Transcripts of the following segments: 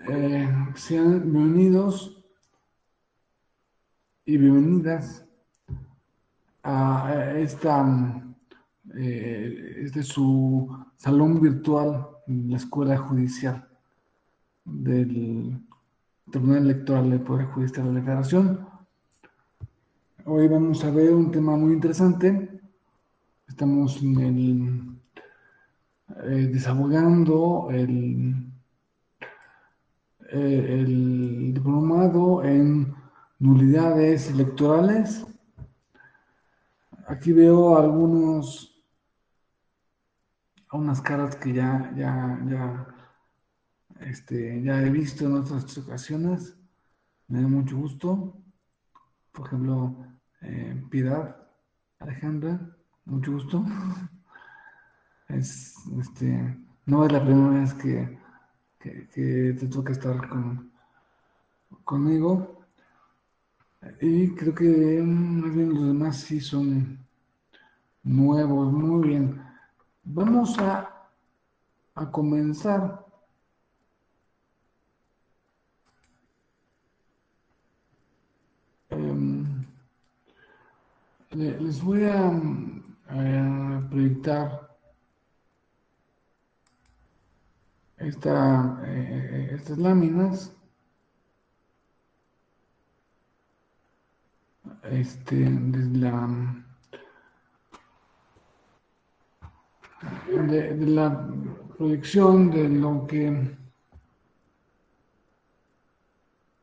Sean bienvenidos y bienvenidas a este su salón virtual en la Escuela Judicial del Tribunal Electoral del Poder Judicial de la Federación. Hoy vamos a ver un tema muy interesante. Estamos desahogando el diplomado en nulidades electorales. Aquí veo unas caras que ya he visto en otras ocasiones. Me da mucho gusto. Por ejemplo, Piedad, Alejandra, mucho gusto. Es, no es la primera vez que te toca estar conmigo. Y creo que más bien los demás sí son nuevos. Muy bien. Vamos a comenzar. Les voy a proyectar estas láminas. Desde de la proyección de lo que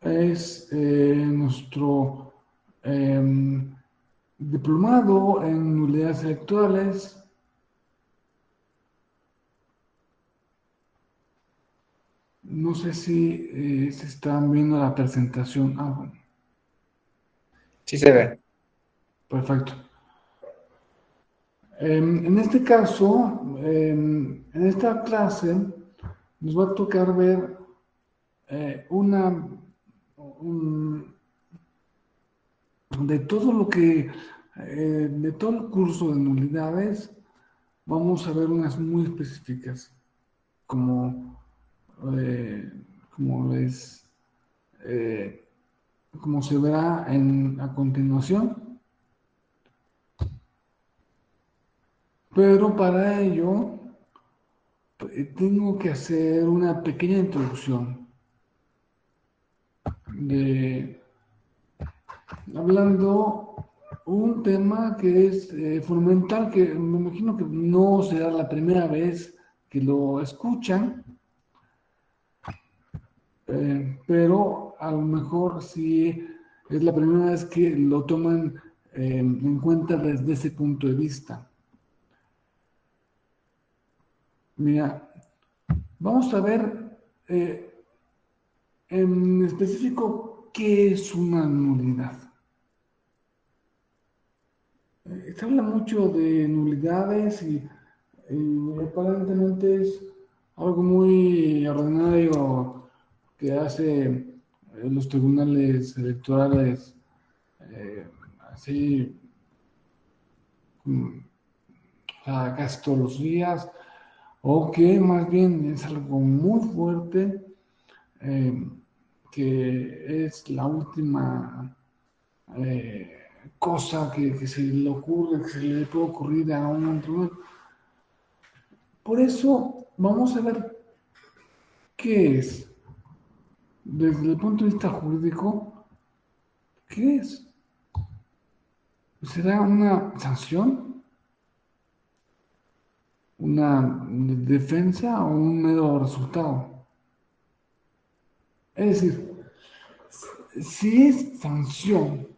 es nuestro diplomado en nulidades electorales. No sé si se están viendo la presentación. Bueno. Sí se ve. Perfecto. En este caso, en esta clase, nos va a tocar ver de todo de todo el curso de nulidades, vamos a ver unas muy específicas, como, como les, como se verá a continuación. Pero para ello, tengo que hacer una pequeña introducción hablando un tema que es fundamental, que me imagino que no será la primera vez que lo escuchan, pero a lo mejor sí es la primera vez que lo toman en cuenta desde ese punto de vista. Mira, vamos a ver en específico qué es una nulidad. Se habla mucho de nulidades y aparentemente es algo muy ordinario que hace los tribunales electorales así casi todos los días, o que más bien es algo muy fuerte, que es la última cosa que se le ocurre, que se le puede ocurrir a un tribunal. Por eso vamos a ver qué es, desde el punto de vista jurídico, qué es. ¿Será una sanción? ¿Una defensa o un mero resultado? Es decir, si es sanción,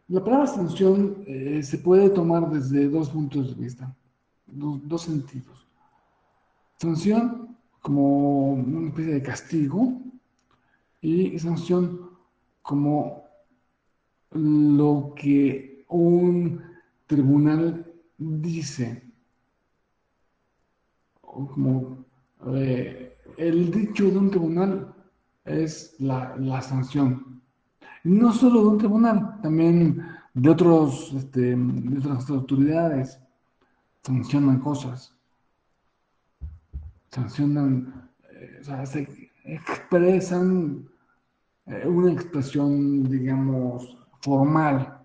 la palabra sanción se puede tomar desde dos puntos de vista, dos sentidos. Sanción como una especie de castigo y sanción como lo que un tribunal dice, o como el dicho de un tribunal es la sanción. No solo de un tribunal, también de otras autoridades sancionan cosas. sancionan, o sea, se expresan una expresión, digamos, formal.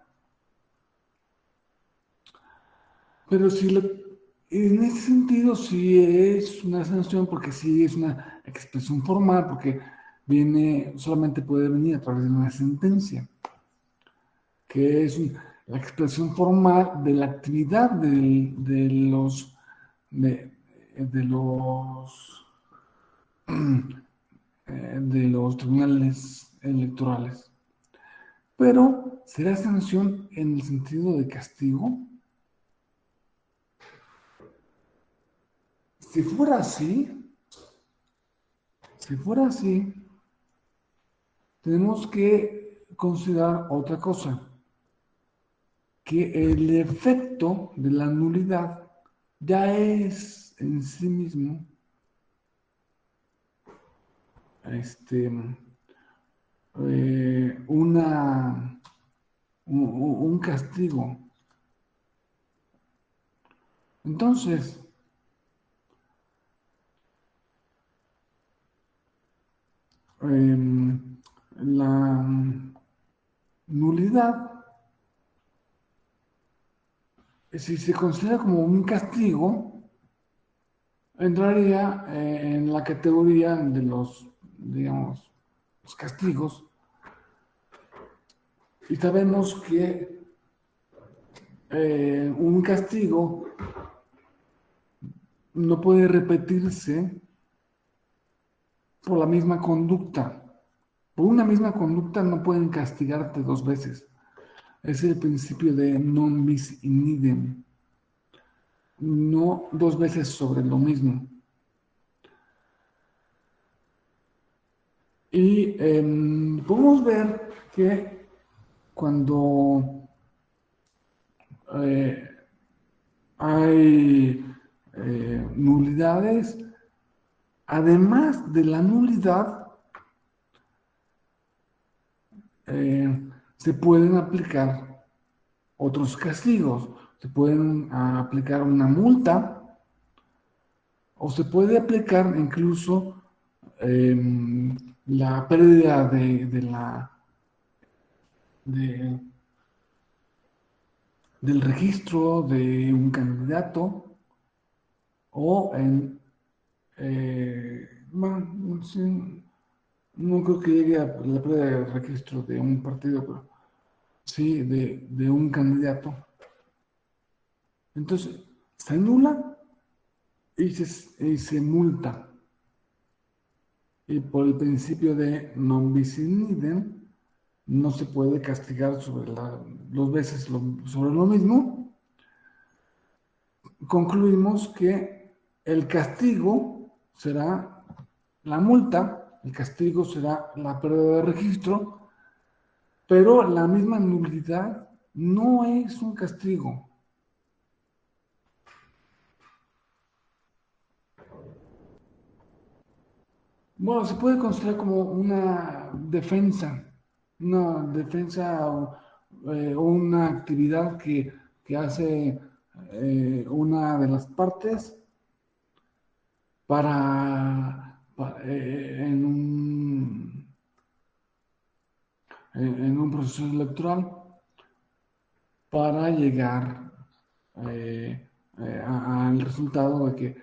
Pero en ese sentido sí es una sanción, porque sí es una expresión formal, porque solamente puede venir a través de una sentencia, que es la expresión formal de la actividad de los tribunales electorales. Pero, ¿será sanción en el sentido de castigo? Si fuera así, tenemos que considerar otra cosa, que el efecto de la nulidad ya es en sí mismo un castigo. Entonces, la nulidad, si se considera como un castigo, entraría en la categoría de digamos, los castigos. Y sabemos que un castigo no puede repetirse por la misma conducta. Por una misma conducta no pueden castigarte dos veces. Es el principio de non bis in idem. No dos veces sobre lo mismo. Y podemos ver que cuando hay nulidades, además de la nulidad, se pueden aplicar otros castigos. Se pueden aplicar una multa o se puede aplicar incluso la pérdida del registro de un candidato o bueno, sí, no creo que llegue a la pérdida del registro de un partido, pero sí de un candidato. Entonces, se anula y se multa. Y por el principio de non bis in idem, no se puede castigar dos veces sobre lo mismo. Concluimos que el castigo será la multa, el castigo será la pérdida de registro, pero la misma nulidad no es un castigo. Bueno, se puede considerar como una defensa o una actividad que hace una de las partes en un proceso electoral para llegar al resultado de que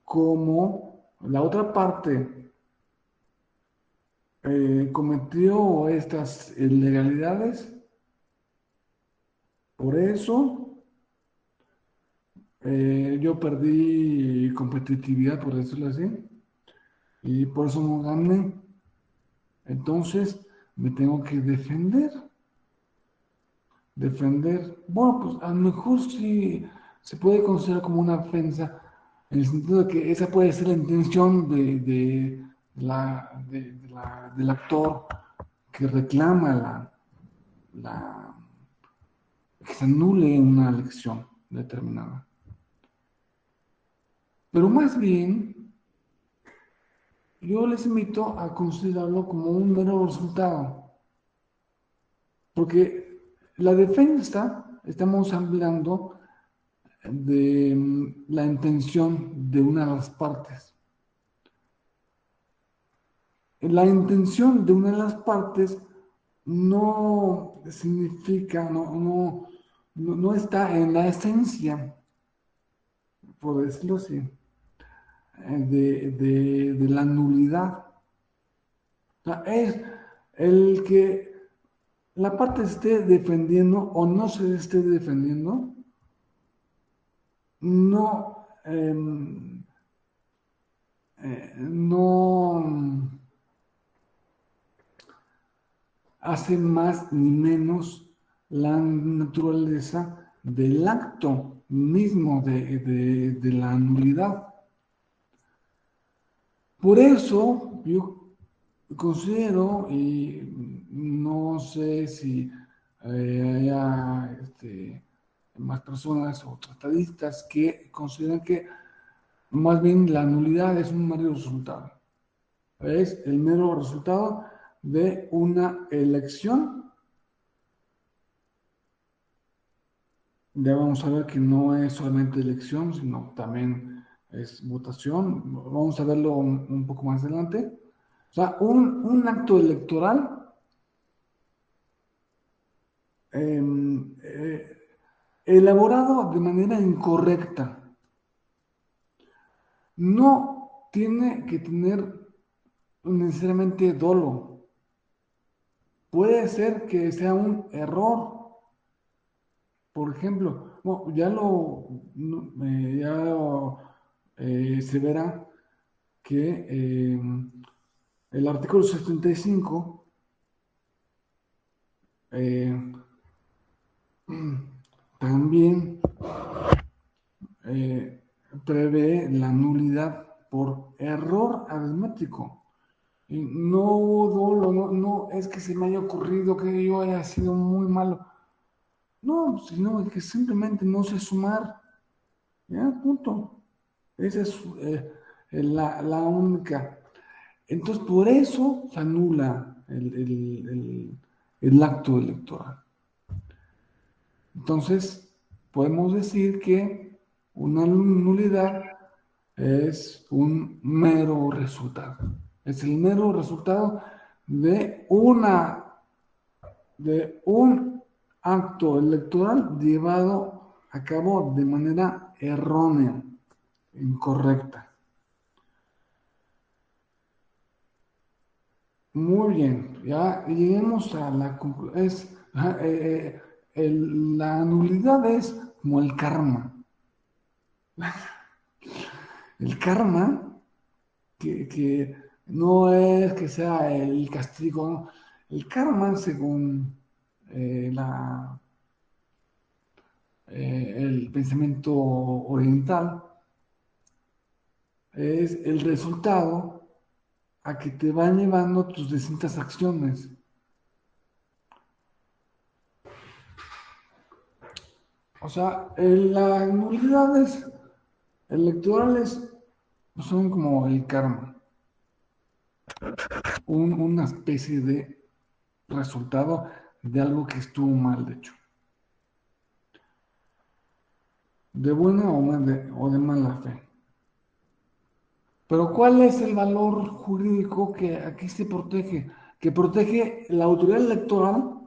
como la otra parte cometió estas ilegalidades, por eso yo perdí competitividad, por decirlo así, y por eso no gané. Entonces me tengo que defender. Bueno, pues a lo mejor sí se puede considerar como una ofensa, en el sentido de que esa puede ser la intención del actor que reclama que se anule una elección determinada. Pero más bien, yo les invito a considerarlo como un mero resultado. Porque la defensa, estamos hablando de la intención de una de las partes. La intención de una de las partes no significa, no está en la esencia, por decirlo así, de la nulidad. O sea, es el que la parte esté defendiendo o no se esté defendiendo, no, no hace más ni menos la naturaleza del acto mismo de la nulidad. Por eso yo considero, y no sé si haya más personas o tratadistas que consideran que más bien la nulidad es un mero resultado. Es el mero resultado de una elección. Ya vamos a ver que no es solamente elección, sino también es votación. Vamos a verlo un poco más adelante. O sea, un acto electoral elaborado de manera incorrecta no tiene que tener necesariamente dolo. Puede ser que sea un error. Por ejemplo, no, se verá que el artículo 75 también eh, prevé la nulidad por error aritmético. Y no hubo dolo, no es que se me haya ocurrido que yo haya sido muy malo. No, sino que simplemente no sé sumar. Ya, punto. Esa es la única. Entonces, por eso se anula el acto electoral. Entonces, podemos decir que una nulidad es un mero resultado. Es el mero resultado de un acto electoral llevado a cabo de manera errónea, incorrecta. Muy bien, ya lleguemos a la conclusión. La nulidad es como el karma. El karma, que no es que sea el castigo, ¿no? El karma, según el pensamiento oriental, es el resultado a que te van llevando tus distintas acciones. O sea, las nulidades electorales son como el karma, una especie de resultado de algo que estuvo mal hecho, de buena o de mala fe. Pero ¿cuál es el valor jurídico que aquí se protege? Que protege la autoridad electoral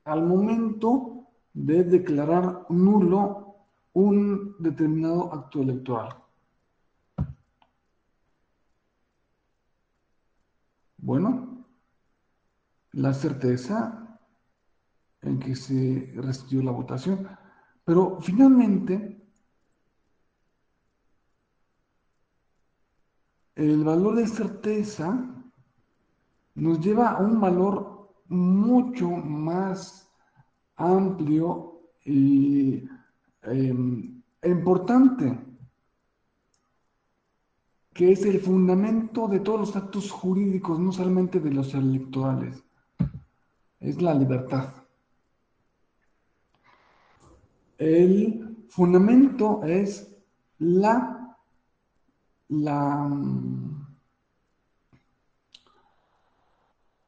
al momento de declarar nulo un determinado acto electoral. Bueno, la certeza en que se resistió la votación, pero finalmente el valor de certeza nos lleva a un valor mucho más amplio y importante, que es el fundamento de todos los actos jurídicos, no solamente de los electorales, es la libertad. El fundamento es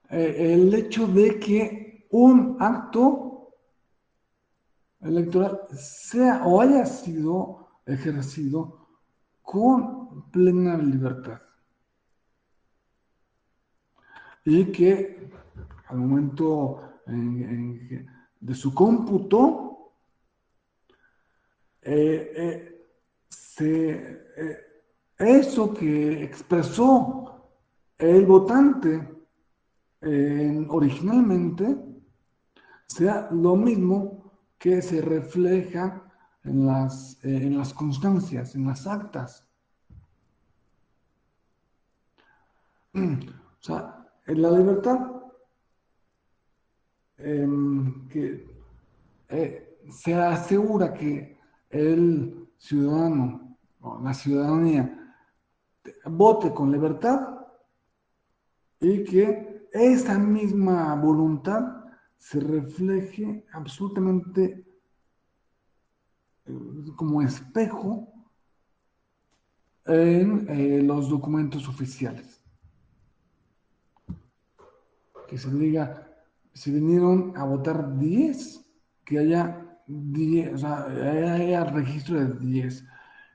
el hecho de que un acto electoral sea o haya sido ejercido con plena libertad. Y que al momento de su cómputo, eso que expresó el votante originalmente sea lo mismo que se refleja en las constancias, en las actas. O sea, en la libertad que se asegura que el ciudadano o la ciudadanía vote con libertad y que esa misma voluntad se refleje absolutamente como espejo en los documentos oficiales. Que se diga, si vinieron a votar 10, que haya 10, o sea, haya registro de 10.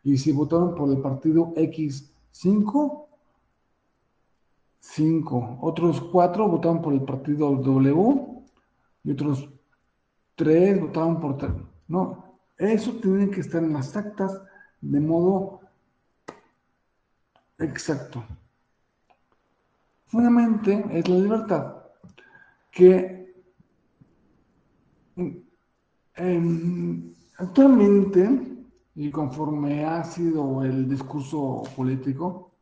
Y si votaron por el partido X 5, 5. Otros 4 votaron por el partido W y otros 3 votaron por... No, eso tiene que estar en las actas de modo exacto. Finalmente, es la libertad que actualmente, y conforme ha sido el discurso político,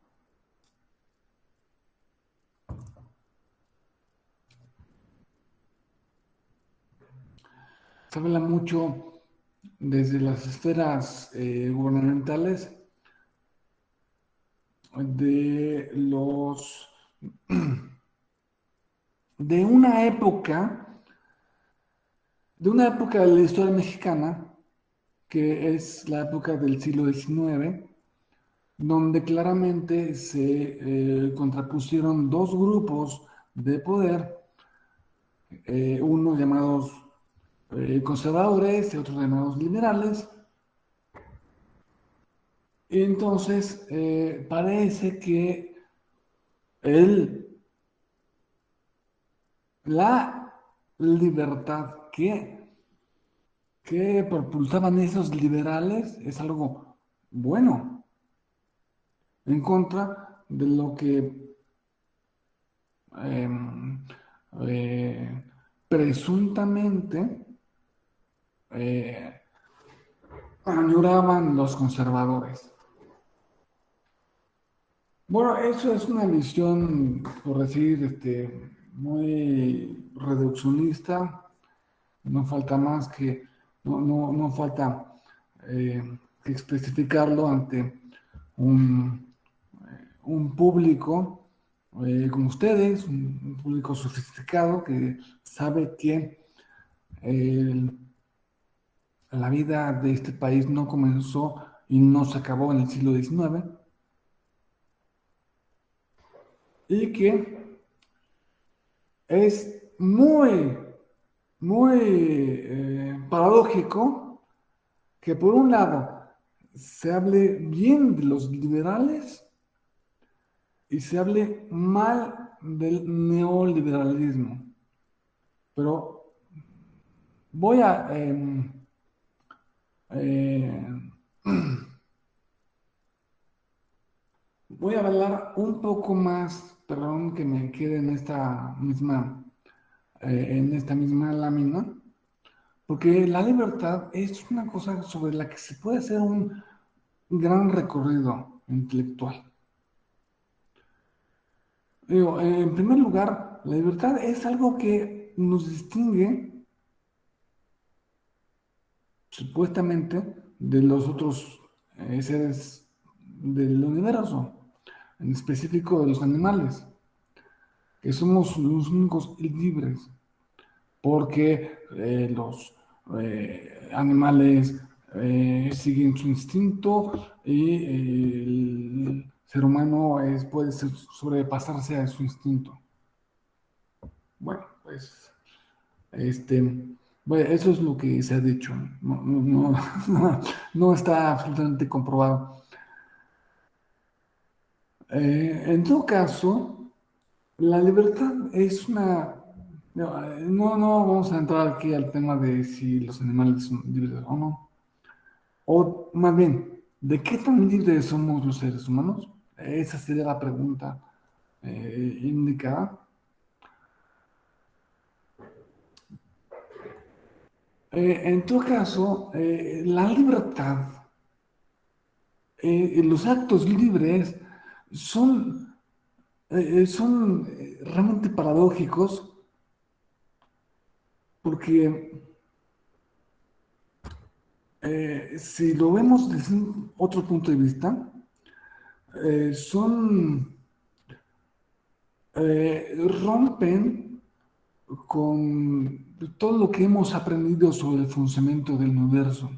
se habla mucho desde las esferas gubernamentales de los de una época de la historia mexicana, que es la época del siglo XIX, donde claramente se contrapusieron dos grupos de poder, unos llamados conservadores y otros llamados liberales. Y entonces parece que el, la libertad que propulsaban esos liberales es algo bueno, en contra de lo que em, eh, presuntamente eh, añoraban los conservadores. Bueno, eso es una visión, por decir, muy reduccionista. No falta más que, no falta que especificarlo ante un, un público como ustedes, un público sofisticado que sabe que el- la vida de este país no comenzó y no se acabó en el siglo XIX y que es muy paradójico que por un lado se hable bien de los liberales y se hable mal del neoliberalismo. Pero voy a eh, voy a hablar un poco más, perdón que me quede en esta misma lámina, porque la libertad es una cosa sobre la que se puede hacer un gran recorrido intelectual. Digo, en primer lugar, la libertad es algo que nos distingue supuestamente de los otros seres del universo, en específico de los animales, que somos los únicos libres, porque los animales siguen su instinto y el ser humano puede sobrepasarse a su instinto. Bueno, pues este, Bueno, eso es lo que se ha dicho. No, no está absolutamente comprobado. En todo caso, la libertad es una... No vamos a entrar aquí al tema de si los animales son libres o no. O más bien, ¿de qué tan libres somos los seres humanos? Esa sería la pregunta indicada. En todo caso, la libertad, los actos libres son, son realmente paradójicos porque si lo vemos desde otro punto de vista, son, rompen con todo lo que hemos aprendido sobre el funcionamiento del universo.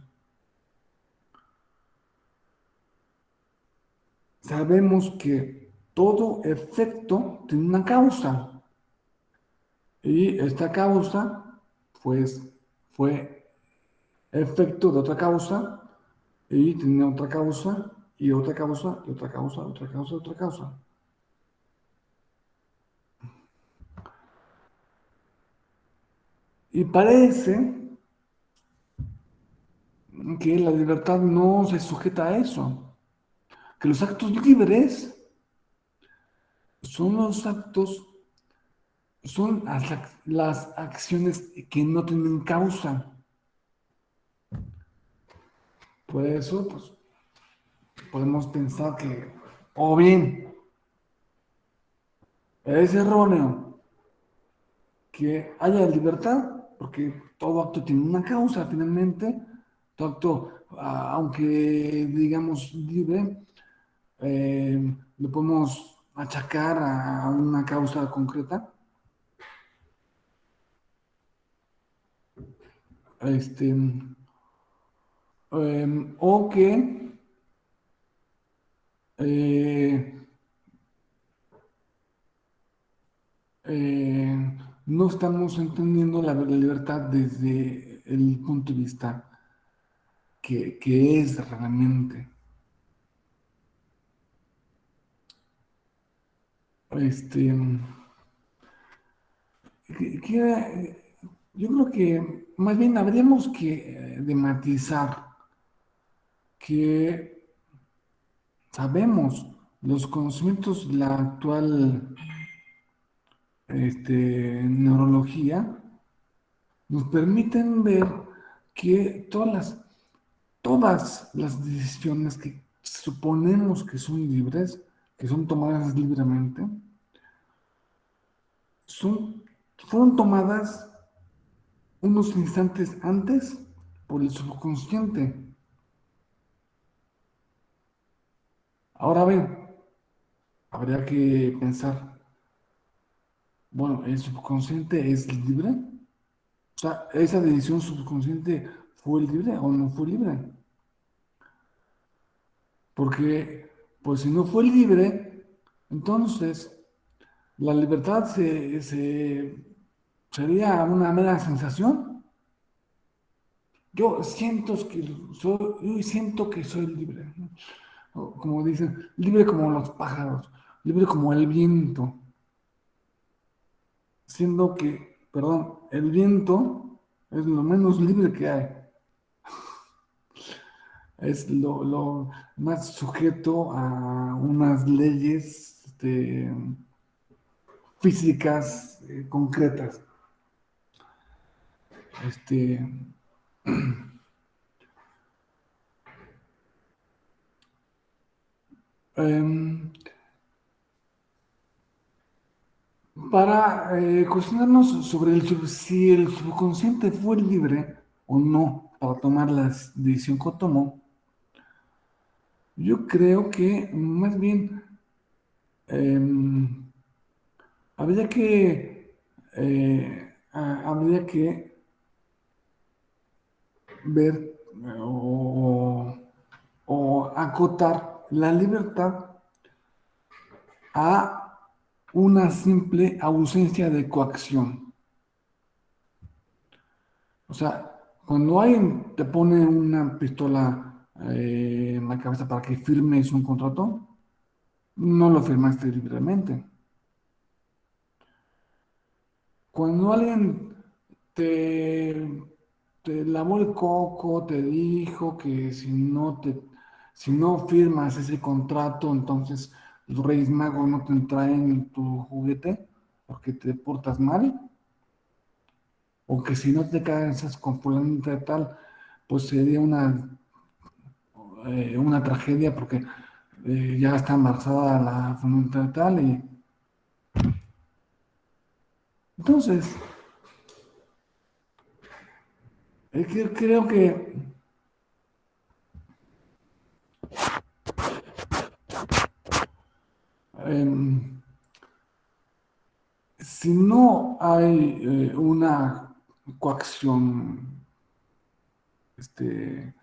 Sabemos que todo efecto tiene una causa y esta causa, pues, fue efecto de otra causa y tenía otra causa y otra causa y otra causa, otra causa, otra causa. Y parece que la libertad no se sujeta a eso, que los actos libres son los actos, son las acciones que no tienen causa. Por eso, pues, podemos pensar que, o bien, es erróneo que haya libertad, porque todo acto tiene una causa, finalmente, todo acto, aunque digamos libre, lo podemos achacar a una causa concreta, este, o que eh, eh, no estamos entendiendo la libertad desde el punto de vista que es realmente. Este, yo creo que más bien habríamos que de matizar que sabemos los conocimientos de la actual neurología nos permiten ver que todas las decisiones que suponemos que son libres, que son tomadas libremente, son, fueron tomadas unos instantes antes por el subconsciente. Ahora bien, habría que pensar, bueno, ¿el subconsciente es libre? O sea, ¿esa decisión subconsciente fue libre o no fue libre? Porque, pues si no fue libre, entonces la libertad sería una mera sensación. Yo siento que soy libre, ¿no? O como dicen, libre como los pájaros, libre como el viento, siendo que, perdón, el viento es lo menos libre que hay, es lo más sujeto a unas leyes físicas concretas. Este, em, para cuestionarnos sobre si el subconsciente fue libre o no para tomar la decisión que tomó, yo creo que más bien em, habría que, habría que ver o acotar la libertad a una simple ausencia de coacción. O sea, cuando alguien te pone una pistola en la cabeza para que firmes un contrato, no lo firmaste libremente. Cuando alguien te, te lavó el coco, te dijo que si no firmas ese contrato, entonces los Reyes Magos no te traen tu juguete porque te portas mal, o que si no te casas con fulanita de tal, pues sería una tragedia porque ya está embarazada la fulanita de tal, y entonces creo que em, si no hay una coacción este,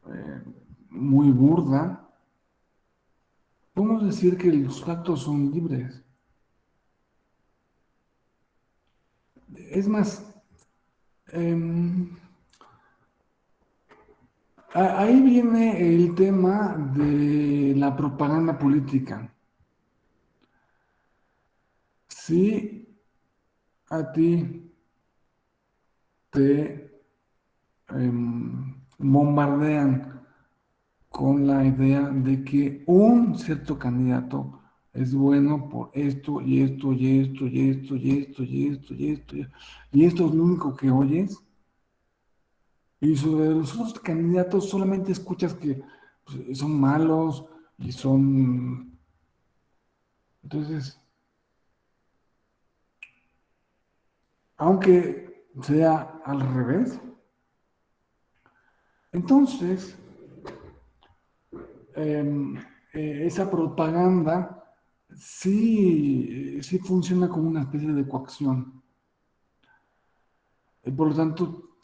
eh, muy burda, podemos decir que los actos son libres. Es más, em, ahí viene el tema de la propaganda política. Si a ti te bombardean con la idea de que un cierto candidato es bueno por esto y esto y esto y esto y esto y esto y esto y esto es lo único que oyes, y sobre los otros candidatos solamente escuchas que pues, son malos y son... Entonces, aunque sea al revés, entonces em, esa propaganda sí funciona como una especie de coacción. Por lo tanto,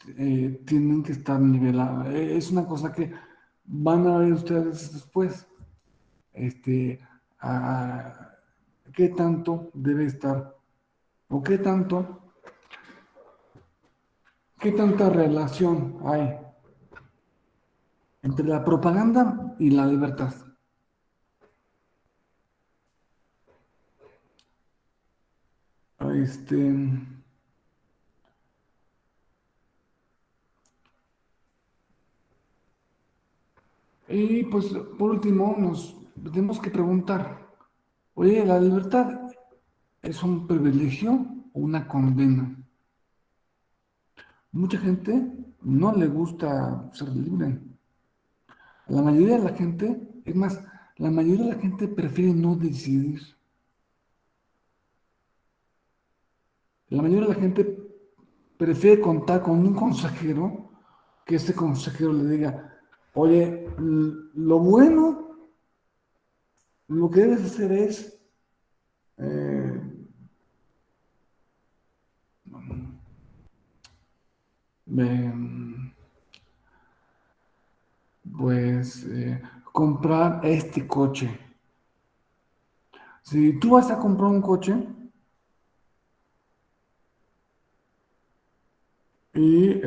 tienen que estar niveladas. Es una cosa que van a ver ustedes después. Este, a- ¿Qué tanto debe estar? ¿O qué tanta relación hay entre la propaganda y la libertad? Este, y pues por último nos tenemos que preguntar, oye, ¿la libertad es un privilegio o una condena? Mucha gente no le gusta ser libre. La mayoría de la gente, es más, la mayoría de la gente prefiere no decidir. La mayoría de la gente prefiere contar con un consejero, que ese consejero le diga, oye, lo bueno, lo que debes hacer es, eh, em, pues, comprar este coche. Si tú vas a comprar un coche y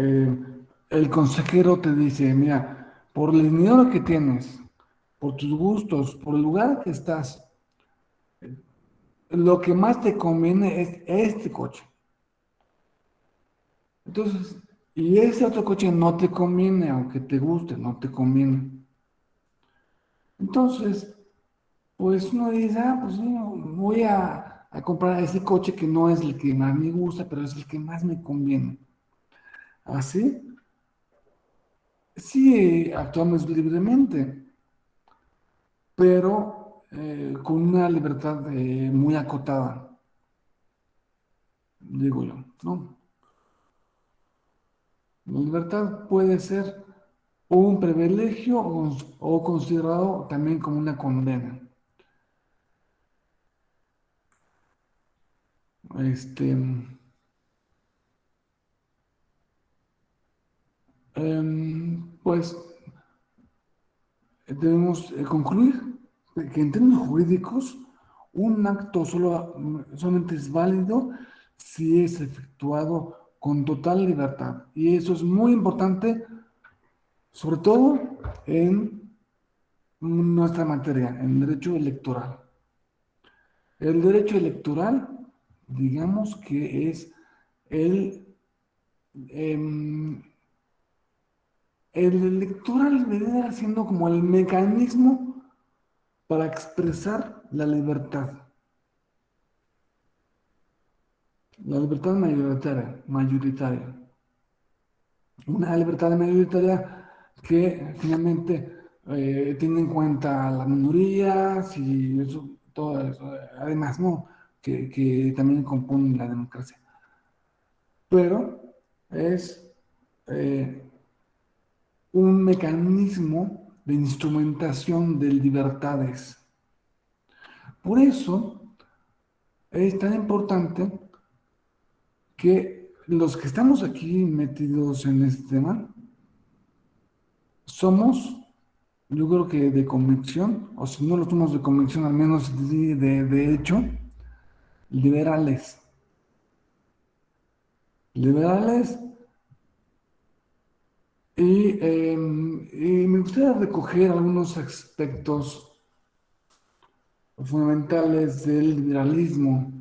el consejero te dice, mira, por el dinero que tienes, por tus gustos, por el lugar que estás, lo que más te conviene es este coche. Entonces, y ese otro coche no te conviene, aunque te guste, no te conviene. Entonces, pues uno dice, pues sí, voy a comprar ese coche que no es el que más me gusta, pero es el que más me conviene. Así, sí, actuamos libremente, pero con una libertad muy acotada, digo yo, ¿no? La libertad puede ser un privilegio o considerado también como una condena. Este, pues debemos concluir que en términos jurídicos, un acto solamente es válido si es efectuado con total libertad. Y eso es muy importante, sobre todo en nuestra materia, en derecho electoral. El derecho electoral, digamos que es el, em, el electoral vendría siendo como el mecanismo para expresar la libertad mayoritaria. Una libertad mayoritaria que finalmente tiene en cuenta las minorías y eso, todo eso, además, ¿no? Que también componen la democracia. Pero es eh, un mecanismo de instrumentación de libertades. Por eso es tan importante que los que estamos aquí metidos en este tema somos, yo creo que de convicción, o si no lo somos de convicción, al menos de hecho, liberales. Liberales y me gustaría recoger algunos aspectos fundamentales del liberalismo.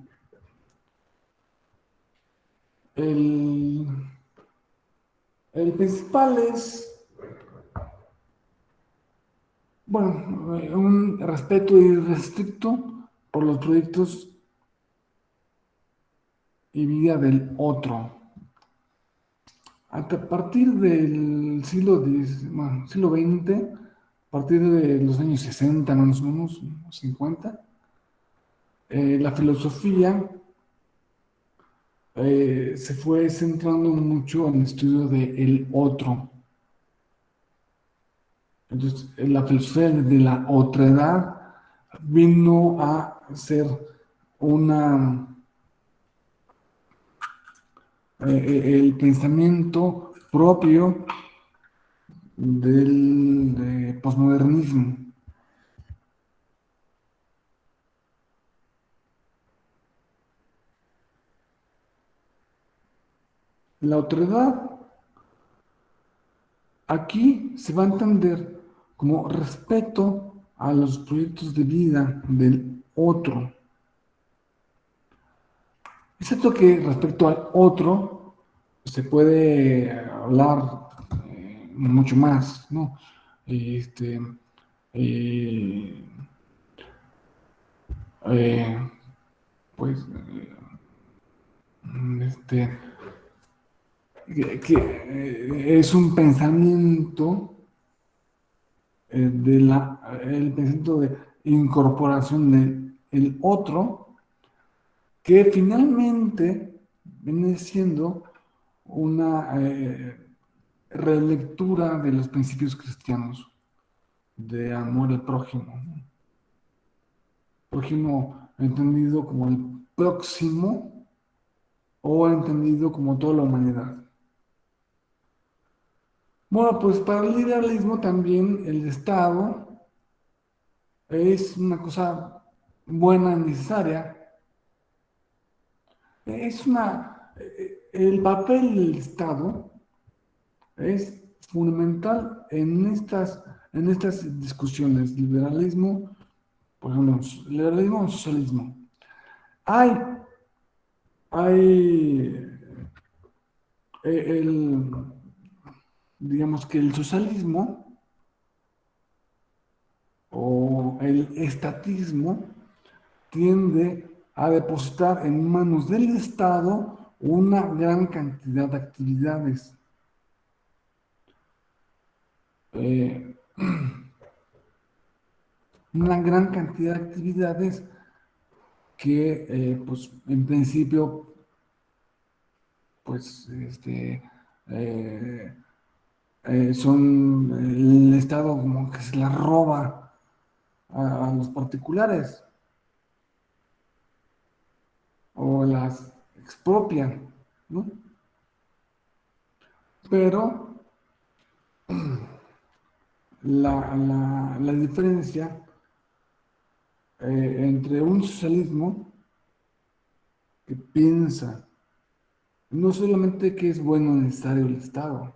El, el principal es, bueno, un respeto irrestricto por los proyectos y vida del otro. A partir del siglo XX, a partir de los años 60, más o menos, 50, la filosofía se fue centrando mucho en el estudio del otro. Entonces, la filosofía de la otredad vino a ser una, el pensamiento propio del posmodernismo. La otredad aquí se va a entender como respeto a los proyectos de vida del otro. Excepto que respecto al otro se puede hablar mucho más, ¿no? Este, eh, eh, pues, este, que es un pensamiento el pensamiento de incorporación del otro, que finalmente viene siendo una relectura de los principios cristianos de amor al prójimo. Prójimo entendido como el próximo o entendido como toda la humanidad. Bueno, pues para el liberalismo también el Estado es una cosa buena y necesaria. El papel del Estado es fundamental en estas discusiones, liberalismo, por ejemplo, liberalismo o socialismo. Hay, hay el, digamos que el socialismo o el estatismo tiende a depositar en manos del Estado una gran cantidad de actividades. Eh, una gran cantidad de actividades que, pues, en principio, pues, eh, son el Estado como que se la roba a los particulares o las expropian, ¿no? Pero la diferencia entre un socialismo que piensa no solamente que es bueno o necesario el Estado,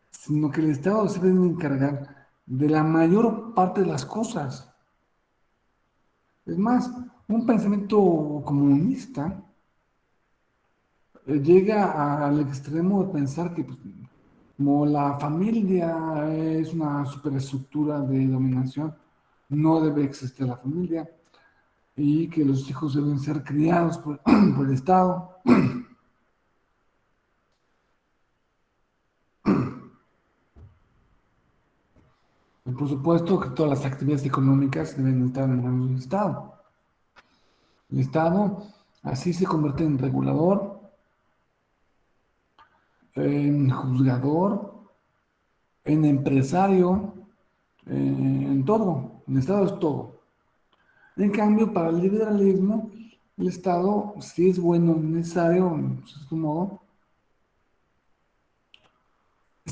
sino que el Estado se debe encargar de la mayor parte de las cosas. Es más, un pensamiento comunista llega al extremo de pensar que pues, como la familia es una superestructura de dominación, no debe existir la familia y que los hijos deben ser criados por el Estado. Y por supuesto que todas las actividades económicas deben estar en manos del Estado. El Estado así se convierte en regulador, en juzgador, en empresario, en todo. El Estado es todo. En cambio, para el liberalismo, el Estado, si es bueno, necesario, en cierto modo,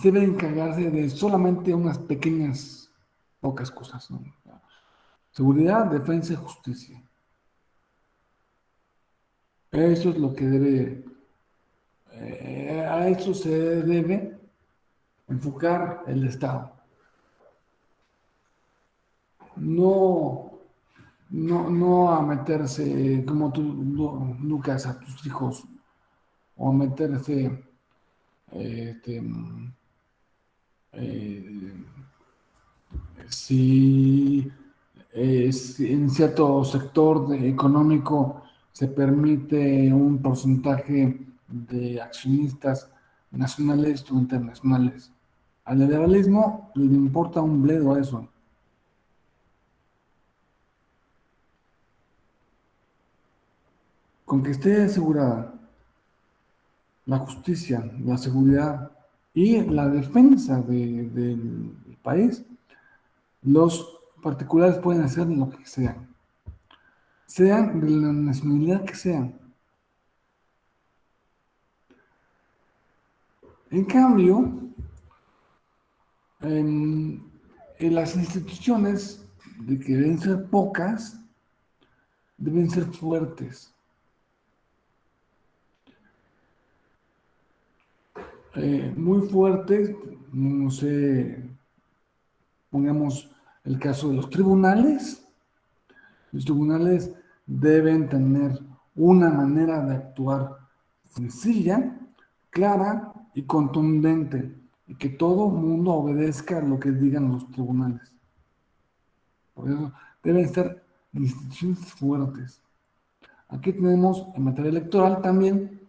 debe encargarse de solamente unas pequeñas, pocas cosas, ¿no? Seguridad, defensa y justicia. Eso es lo que debe, a eso se debe enfocar el Estado. No, no a meterse como tú, Lucas, a tus hijos, o a meterse este, eh, si en cierto sector económico se permite un porcentaje de accionistas nacionales o internacionales. Al liberalismo le importa un bledo a eso. Con que esté asegurada la justicia, la seguridad y la defensa del país, los particulares pueden hacer lo que sean de la nacionalidad que sean. En cambio, en las instituciones, de que deben ser pocas, deben ser fuertes. Muy fuertes, no sé, pongamos el caso de los tribunales. Los tribunales deben tener una manera de actuar sencilla, clara y contundente, y que todo mundo obedezca lo que digan los tribunales. Por eso deben ser instituciones fuertes. Aquí tenemos en materia electoral también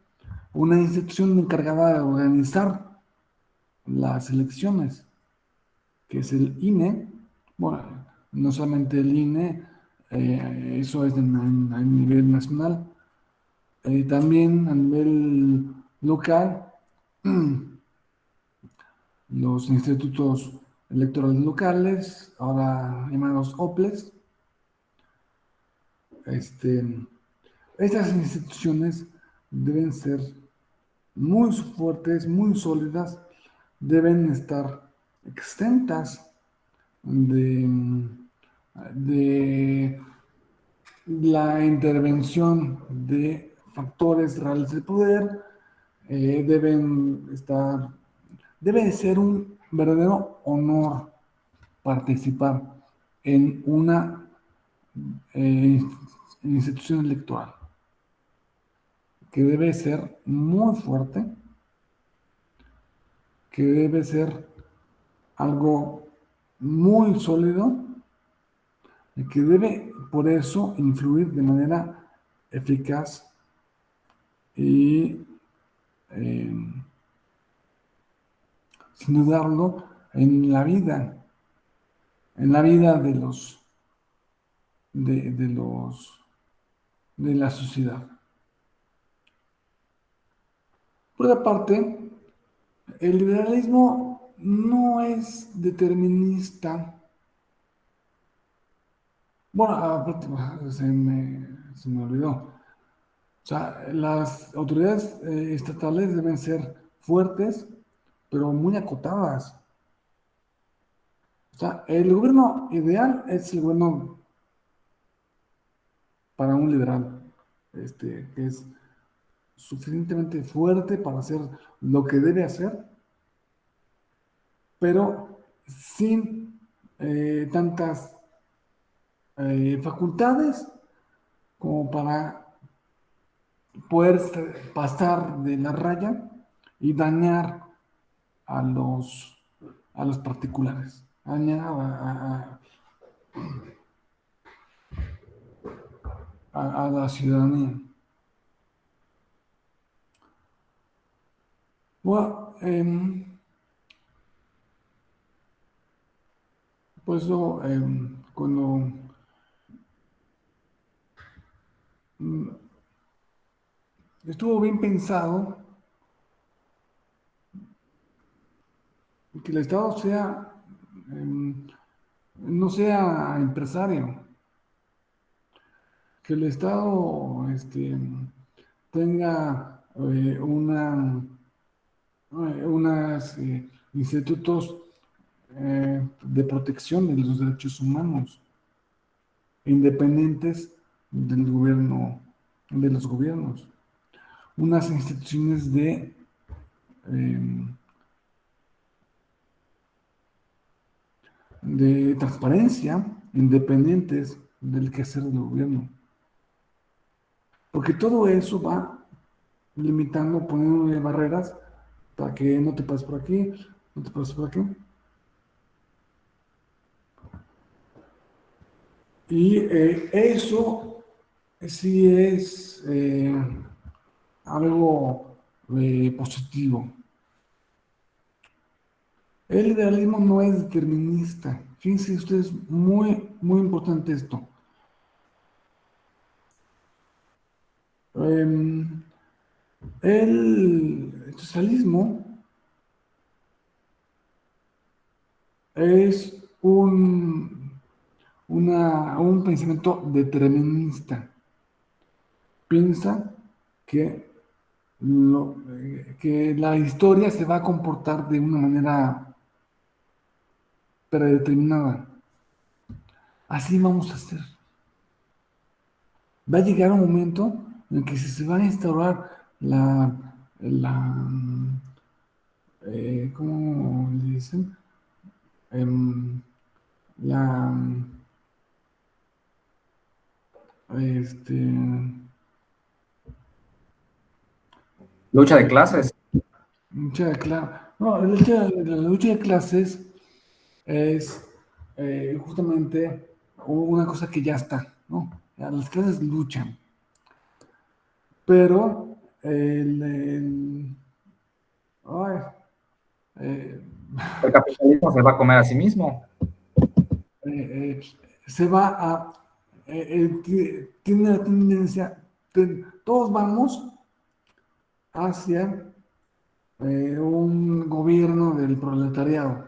una institución encargada de organizar las elecciones, que es el INE. Bueno, no solamente el INE, eso es a nivel nacional, también a nivel local, los institutos electorales locales, ahora llamados OPLES. Estas instituciones deben ser muy fuertes, muy sólidas, deben estar exentas de la intervención de factores reales del poder, debe ser un verdadero honor participar en una eh, institución electoral, que debe ser muy fuerte, que debe ser algo muy sólido y que debe por eso influir de manera eficaz y eh, sin dudarlo en la vida de los de la sociedad. Por otra parte, el liberalismo no es determinista. Bueno, aparte, se me olvidó. O sea, las autoridades estatales deben ser fuertes, pero muy acotadas. O sea, el gobierno ideal es el gobierno para un liberal, que es suficientemente fuerte para hacer lo que debe hacer, pero sin tantas facultades como para poder pasar de la raya y dañar a los particulares, dañar a la ciudadanía. Bueno, pues cuando mm, estuvo bien pensado que el Estado no sea empresario, que el Estado tenga unos institutos de protección de los derechos humanos, independientes del gobierno, de los gobiernos, unas instituciones eh, de transparencia, independientes del quehacer del gobierno. Porque todo eso va limitando, poniéndole barreras para que no te pases por aquí, no te pases por aquí. Y eso sí es algo positivo. El liberalismo no es determinista. Fíjense ustedes, muy, muy importante esto. El socialismo es un pensamiento determinista. Piensa que, que la historia se va a comportar de una manera predeterminada. Así vamos a hacer. Va a llegar un momento en que se va a instaurar la ¿cómo le dicen? Em, la, este, Lucha de clases. lucha de no, la lucha de clases es justamente una cosa que ya está, ¿no? Ya las clases luchan, pero ay, eh, El capitalismo se va a comer a sí mismo. eh, se va a, tiene la tendencia, todos vamos hacia un gobierno del proletariado.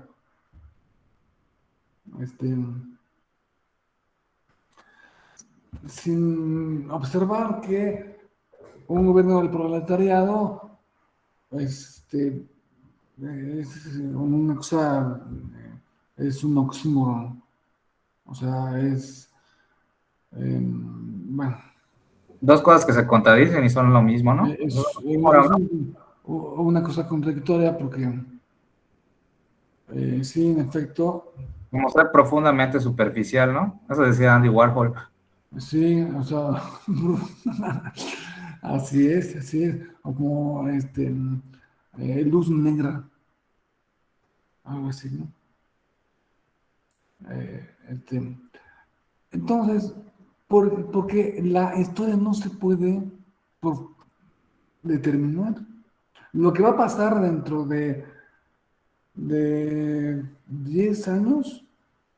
Este, sin observar que un gobierno del proletariado es una cosa, es un oxímoron. O sea, bueno, Dos cosas que se contradicen y son lo mismo, ¿no? una cosa contradictoria porque sí, en efecto, Como ser profundamente superficial, ¿no? Eso decía Andy Warhol. sí, o sea, así es, o como luz negra, algo así, ¿no? Este, entonces, porque la historia no se puede determinar. Lo que va a pasar dentro de 10 años,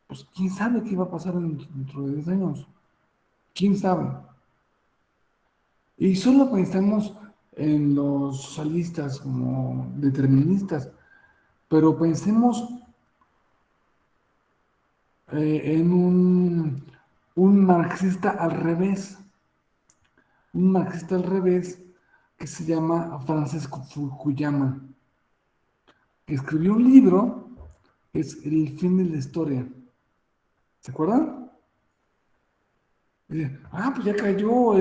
pues quién sabe qué va a pasar dentro de 10 años, quién sabe. Y solo pensamos en los socialistas como deterministas, pero pensemos en un marxista al revés, un marxista al revés que se llama Francisco Fukuyama, que escribió un libro que es El fin de la historia. ¿Se acuerdan? Pues ya cayó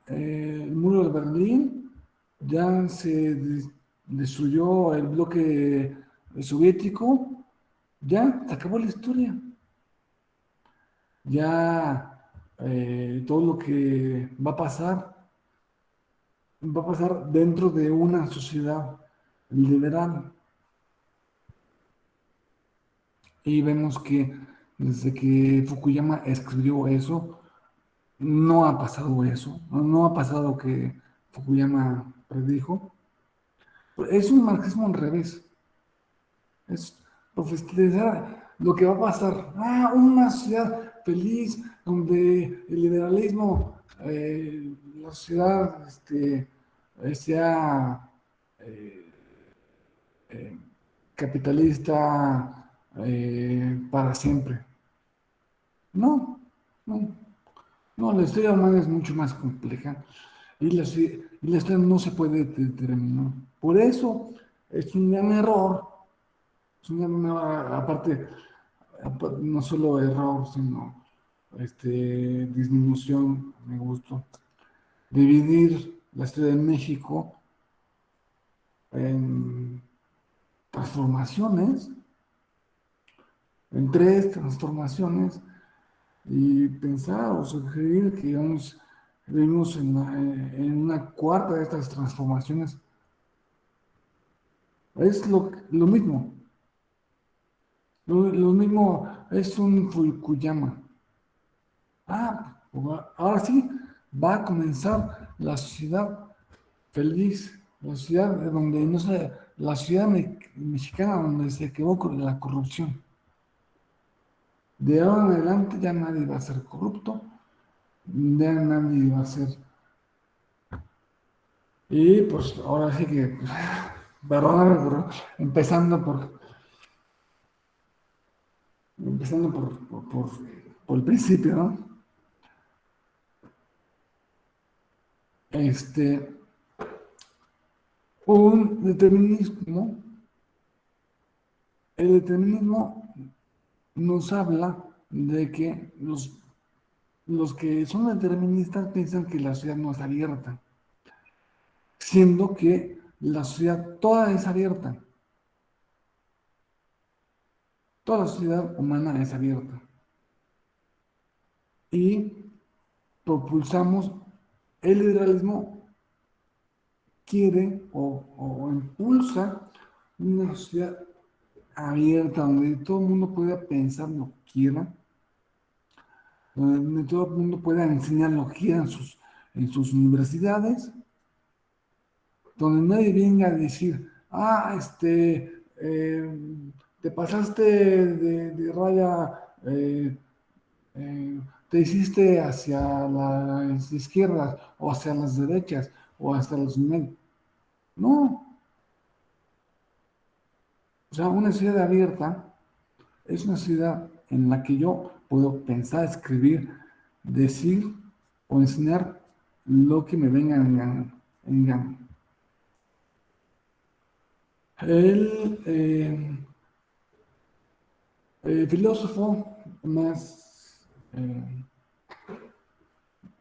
el muro de Berlín, ya se destruyó el bloque soviético, ya se acabó la historia. Ya todo lo que va a pasar dentro de una sociedad liberal. Y vemos que desde que Fukuyama escribió eso, no ha pasado eso, no ha pasado que Fukuyama predijo. Es un marxismo al revés, es profetizar lo que va a pasar. Una sociedad feliz donde el liberalismo, la sociedad sea eh, eh, capitalista para siempre. No, no, no, la historia humana es mucho más compleja y la historia no se puede determinar. Por eso es un gran error, es un gran error, no solo error, sino disminución, me gusta, dividir la historia de México en transformaciones, en tres transformaciones, y pensar o sugerir que vivimos en una cuarta de estas transformaciones. Es lo mismo, lo mismo es un Fukuyama. Ahora sí va a comenzar la sociedad feliz, la sociedad donde no se, la sociedad mexicana donde se acabó con la corrupción. De ahora en adelante ya nadie va a ser corrupto, ya nadie va a ser. Y pues ahora sí que, perdóname, pero empezando por el principio, ¿no? Este, un determinismo, el determinismo nos habla de que los que son deterministas piensan que la sociedad no es abierta, siendo que la sociedad toda es abierta, toda la sociedad humana es abierta. Y propulsamos el liberalismo quiere o impulsa una sociedad abierta donde todo el mundo pueda pensar lo que quiera, donde todo el mundo pueda enseñar lo que quiera en sus universidades, donde nadie venga a decir, te pasaste de raya, te hiciste hacia las izquierdas o hacia las derechas o hasta los medios. No, o sea, una ciudad abierta es una ciudad en la que yo puedo pensar, escribir, decir o enseñar lo que me venga en gana. El filósofo más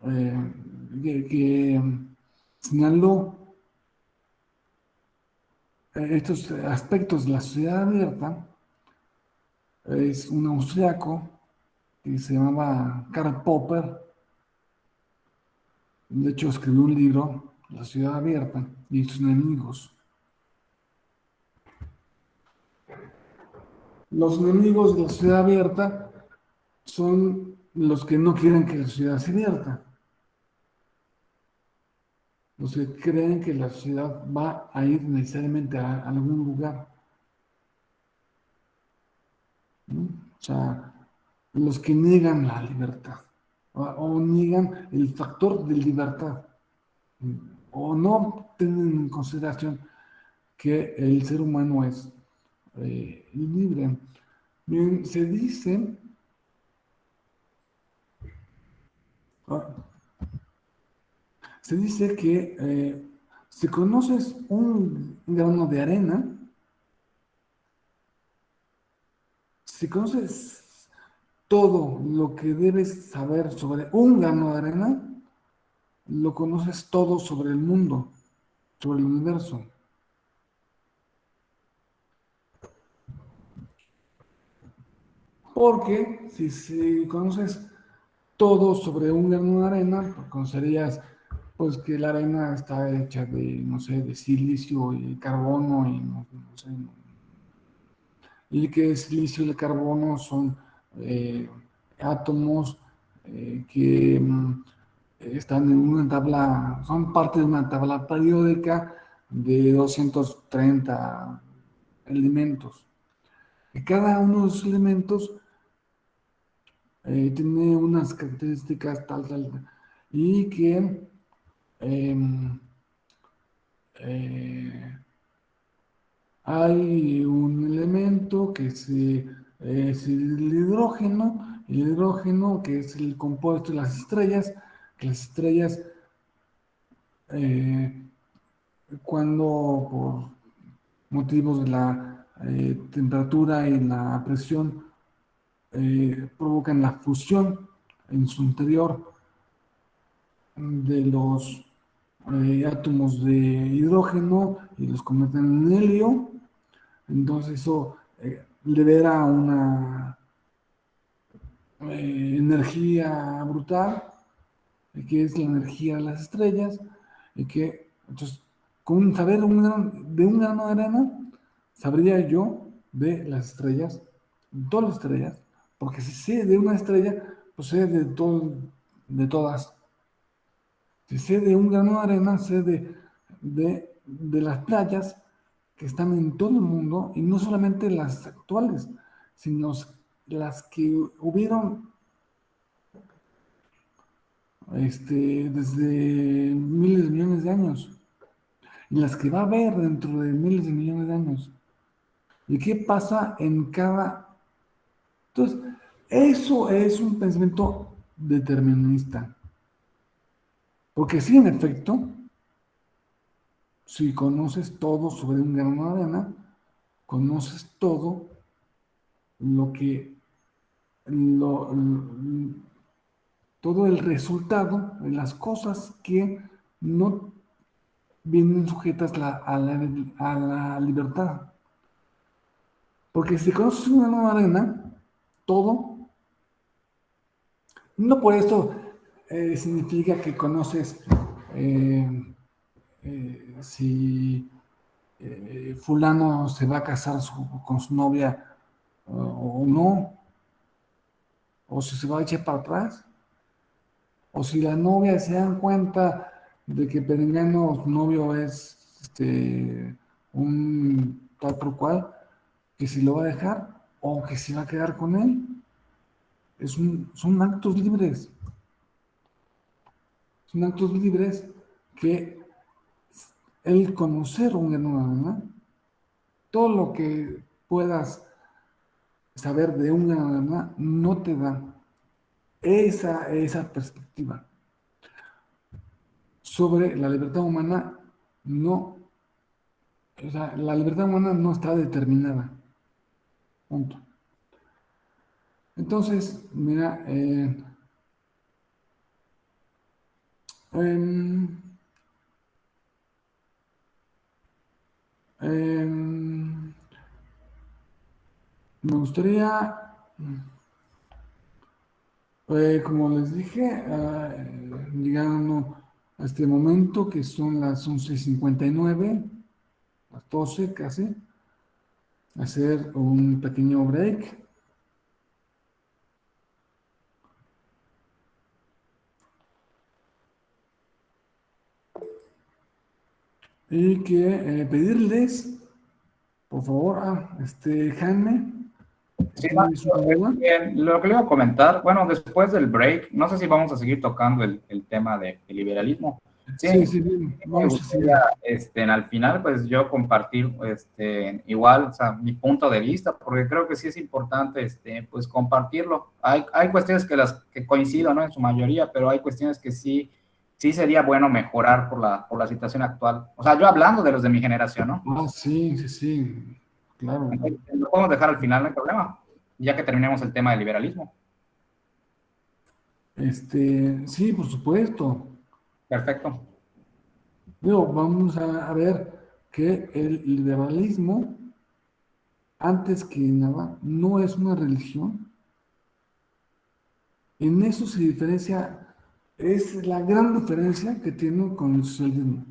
que señaló estos aspectos de la sociedad abierta es un austriaco que se llamaba Karl Popper. De hecho, escribió un libro, La ciudad abierta y sus enemigos. Los enemigos de la ciudad abierta son los que no quieren que la ciudad sea abierta, los que creen que la ciudad va a ir necesariamente a algún lugar, ¿no? O sea, los que niegan la libertad o niegan el factor de libertad o no tienen en consideración que el ser humano es libre. Bien, ah, se dice que si conoces un grano de arena, si conoces todo lo que debes saber sobre un grano de arena, lo conoces todo sobre el mundo, sobre el universo. Porque si conoces todo sobre un grano de arena, pues conocerías pues que la arena está hecha de, no sé, de silicio y carbono y no sé, y que el silicio y el carbono son eh, átomos que están en una tabla, son parte de una tabla periódica de 230 elementos. Y cada uno de esos elementos tiene unas características tal, y que em, eh, hay un elemento que es el hidrógeno que es el compuesto de las estrellas, que las estrellas eh, cuando por motivos de la temperatura y la presión provocan la fusión en su interior de los átomos de hidrógeno y los convierten en helio. Entonces eso libera una energía brutal, que es la energía de las estrellas, y que entonces con saber de un grano de arena, sabría yo de las estrellas, de todas las estrellas, porque si sé de una estrella, pues sé de todas. Si sé de un grano de arena, sé de las playas que están en todo el mundo, y no solamente las actuales, sino las que hubieron desde miles de millones de años, y las que va a haber dentro de miles de millones de años. ¿Y qué pasa en cada? Entonces, eso es un pensamiento determinista. Porque sí, en efecto, si conoces todo sobre un grano de arena, conoces todo lo que, todo el resultado de las cosas que no vienen sujetas a la libertad. Porque si conoces un grano de arena, todo, no por esto significa que conoces eh, si fulano se va a casar con su novia o no, o si se va a echar para atrás, o si la novia se dan cuenta de que Perengano, su novio, es un tal por cual, que si lo va a dejar o que si va a quedar con él. Son actos libres, son actos libres que el conocer un grano, todo lo que puedas saber de un grano no te da esa perspectiva sobre la libertad humana. No, o sea, la libertad humana no está determinada. Punto. Entonces, mira, em, em, me gustaría, como les dije, llegando a este momento que son las 11:59, las 12 casi, hacer un pequeño break y que pedirles, por favor, Jaime, Sí, ¿tienes una duda? lo que le iba a comentar, bueno, después del break, no sé si vamos a seguir tocando el tema de liberalismo. Sí, Sí, sí, bien, me vamos a gustaría, seguir. al final, pues yo compartir, igual, o sea, mi punto de vista, porque creo que sí es importante, pues compartirlo. Hay cuestiones que coincido, ¿no? En su mayoría, pero hay cuestiones que sí sería bueno mejorar por la situación actual. O sea, yo hablando de los de mi generación, ¿no? Ah, sí, sí, sí, claro. Entonces, lo podemos dejar al final, no hay problema, ya que terminemos el tema del liberalismo. Sí, por supuesto. Perfecto. Digo, vamos a ver que el liberalismo, antes que nada, no es una religión. En eso se diferencia, es la gran diferencia que tiene con el socialismo.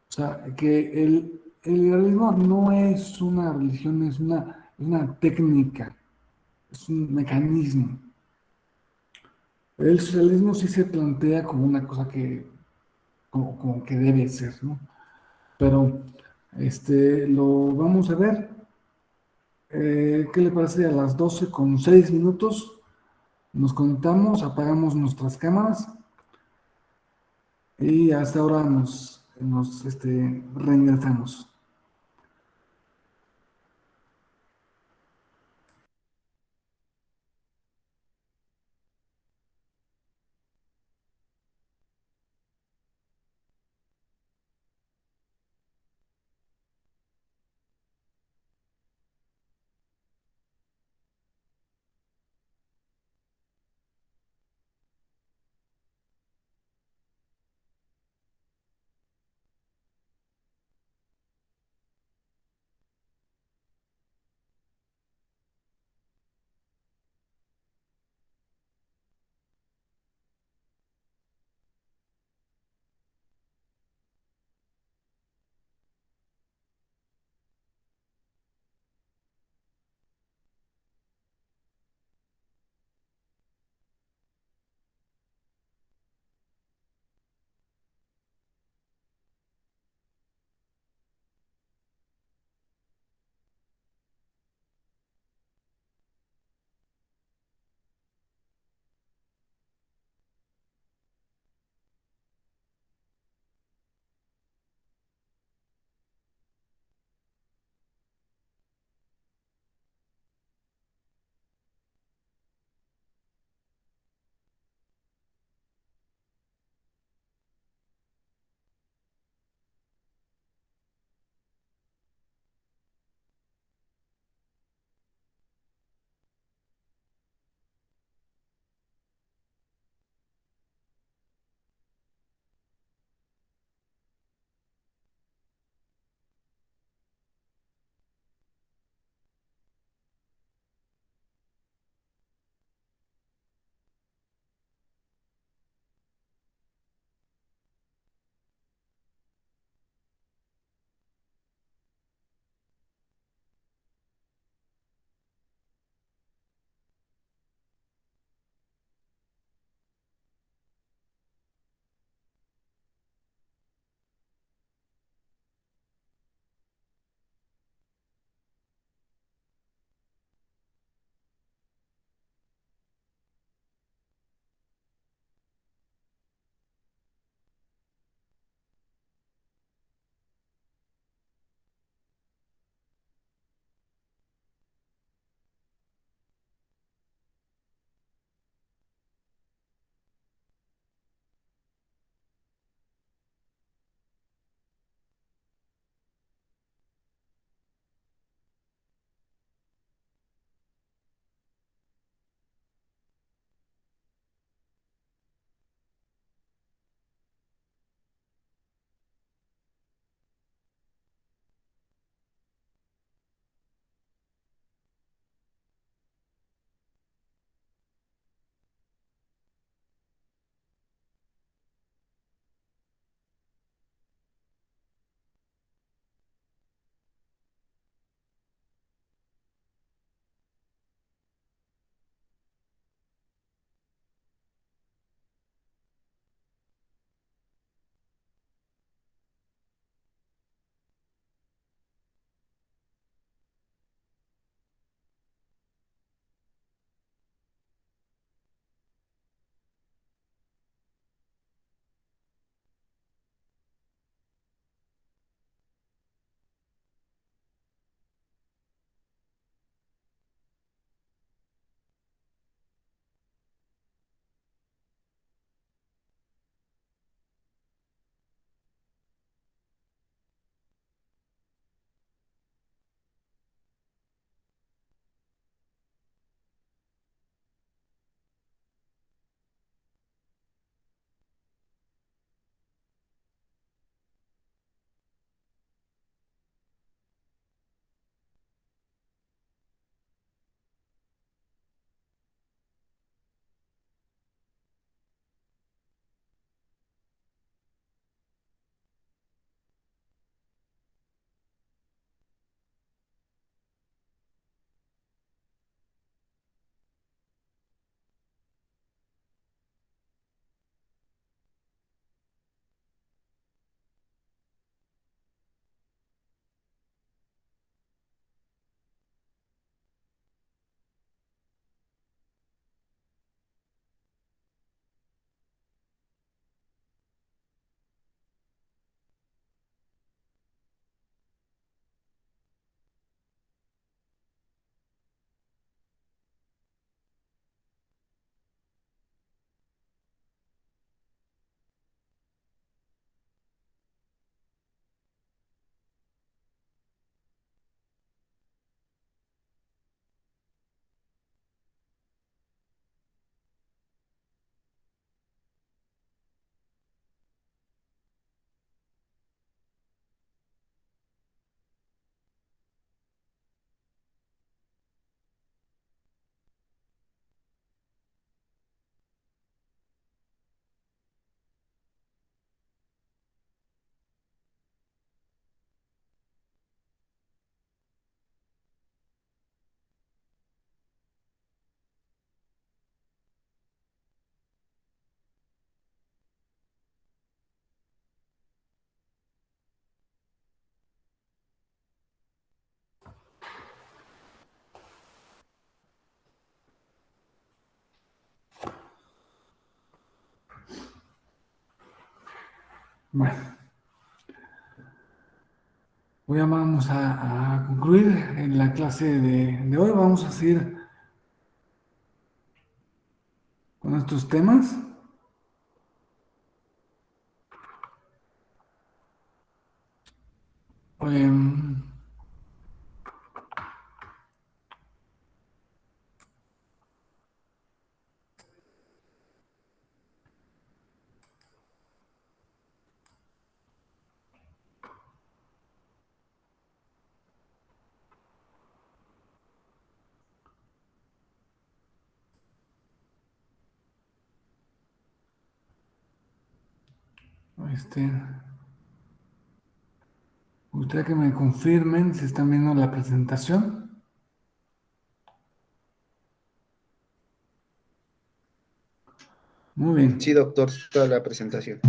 O sea, que el liberalismo no es una religión, es una técnica, es un mecanismo. El socialismo sí se plantea como una cosa que, como que debe ser, ¿no? Pero lo vamos a ver. ¿Qué le parece a las 12:06? Nos conectamos, apagamos nuestras cámaras y hasta ahora nos reingrесamos. Bueno, vamos a concluir en la clase de hoy. Vamos a seguir con estos temas. Em, este, me gustaría que me confirmen si están viendo la presentación. Muy Sí, bien. doctor, toda la presentación.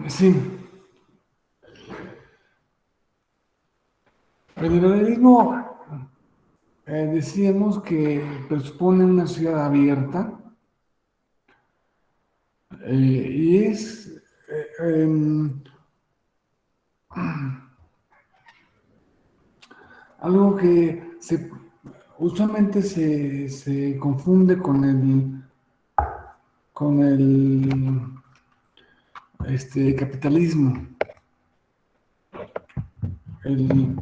Sí, el liberalismo decíamos que presupone una ciudad abierta y es algo que usualmente se confunde con el capitalismo. El,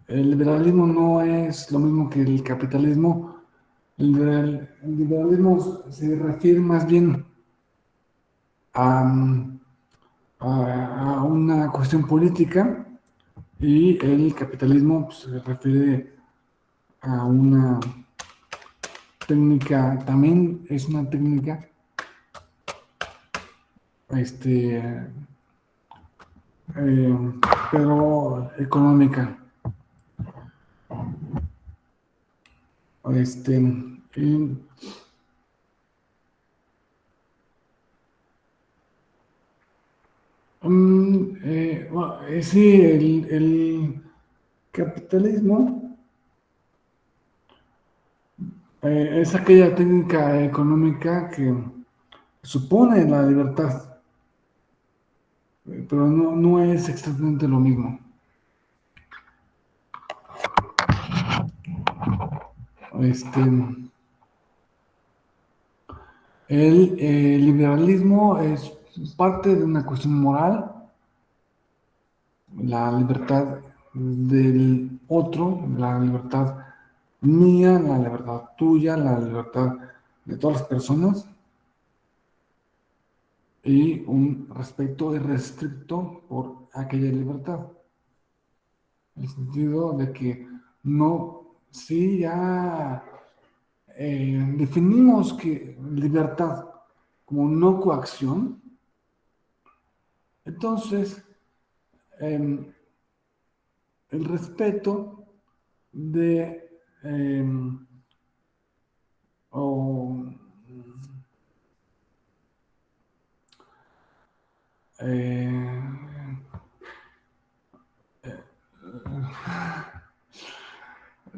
el liberalismo no es lo mismo que el capitalismo. El liberalismo se refiere más bien a, a una cuestión política y el capitalismo pues, se refiere a una técnica, también es una técnica, este, eh, pero económica. Este, y, bueno, sí, el capitalismo es aquella técnica económica que supone la libertad, pero no es exactamente lo mismo. Este, el liberalismo es parte de una cuestión moral, la libertad del otro, la libertad mía, la libertad tuya, la libertad de todas las personas y un respeto irrestricto por aquella libertad. En el sentido de que no, si ya definimos que libertad como no coacción, entonces eh, el respeto de o eh,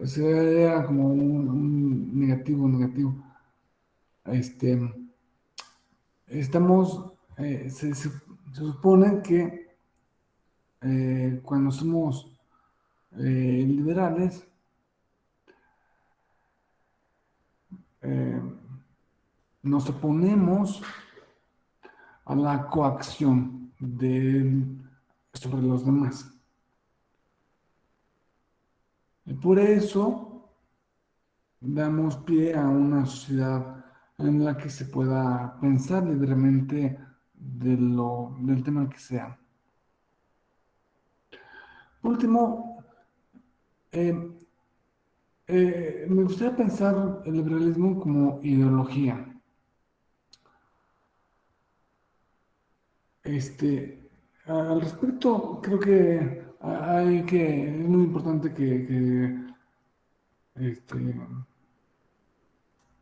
sería como un negativo. Este, estamos, se supone que cuando somos liberales, eh, nos oponemos a la coacción sobre los demás. Y por eso damos pie a una sociedad en la que se pueda pensar libremente del tema que sea. Por último, eh, me gustaría pensar el liberalismo como ideología. Al respecto, creo que es muy importante este,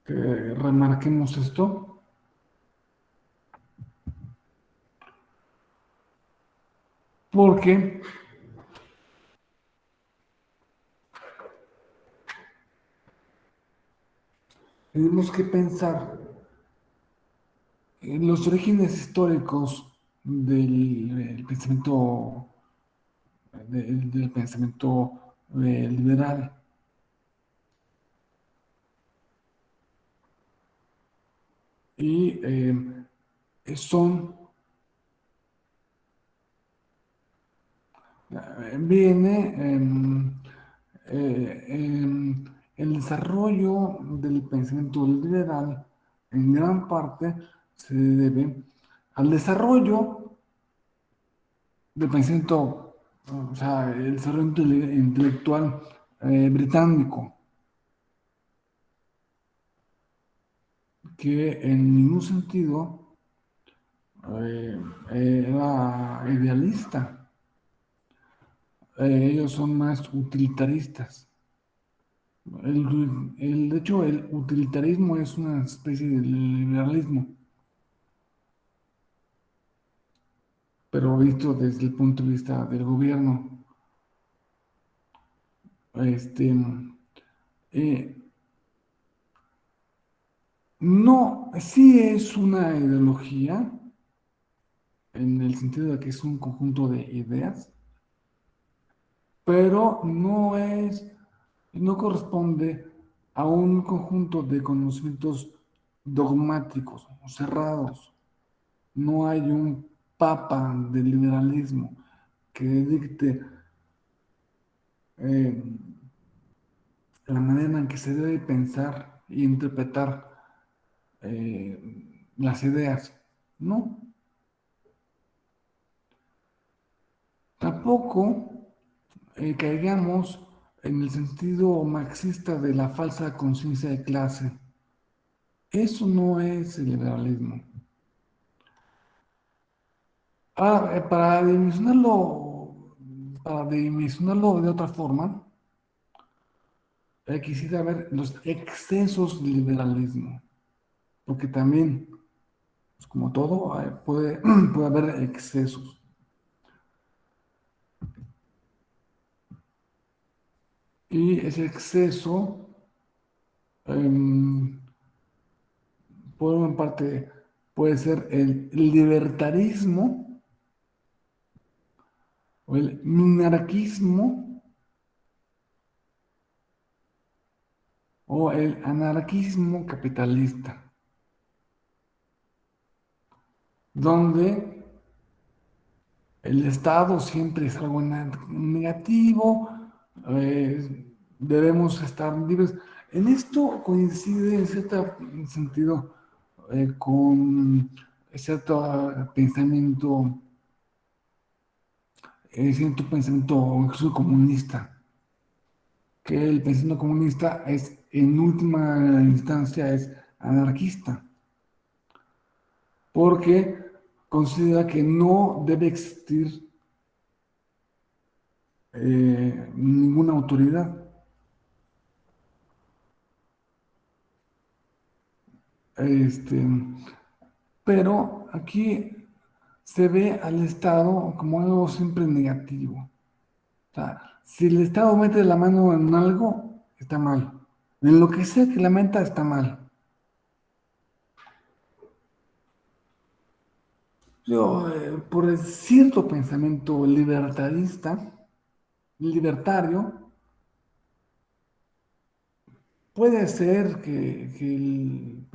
que remarquemos esto, porque tenemos que pensar en los orígenes históricos del pensamiento, del pensamiento liberal. Y son, viene el desarrollo del pensamiento liberal en gran parte se debe al desarrollo del pensamiento, o sea, el desarrollo intelectual británico, que en ningún sentido era idealista. Ellos son más utilitaristas. De hecho, el utilitarismo es una especie de liberalismo, pero visto desde el punto de vista del gobierno. Este, eh, no, sí es una ideología, en el sentido de que es un conjunto de ideas, pero no corresponde a un conjunto de conocimientos dogmáticos o cerrados. No hay un papa del liberalismo que dicte eh, la manera en que se debe pensar e interpretar las ideas. No, tampoco caigamos en el sentido marxista de la falsa conciencia de clase. Eso no es el liberalismo. Para dimensionarlo de otra forma, quisiera ver los excesos del liberalismo, porque también, pues, como todo, puede haber excesos. Y ese exceso, em, por una parte, puede ser el libertarismo o el minarquismo o el anarquismo capitalista, donde el Estado siempre es algo negativo, debemos estar libres. En esto coincide en cierto sentido con cierto pensamiento, cierto pensamiento incluso comunista, que el pensamiento comunista es, en última instancia, es anarquista, porque considera que no debe existir ninguna autoridad. Este, pero aquí se ve al Estado como algo siempre negativo. O sea, si el Estado mete la mano en algo, está mal. En lo que sea que la meta, está mal. Yo, por el cierto pensamiento libertario, puede ser que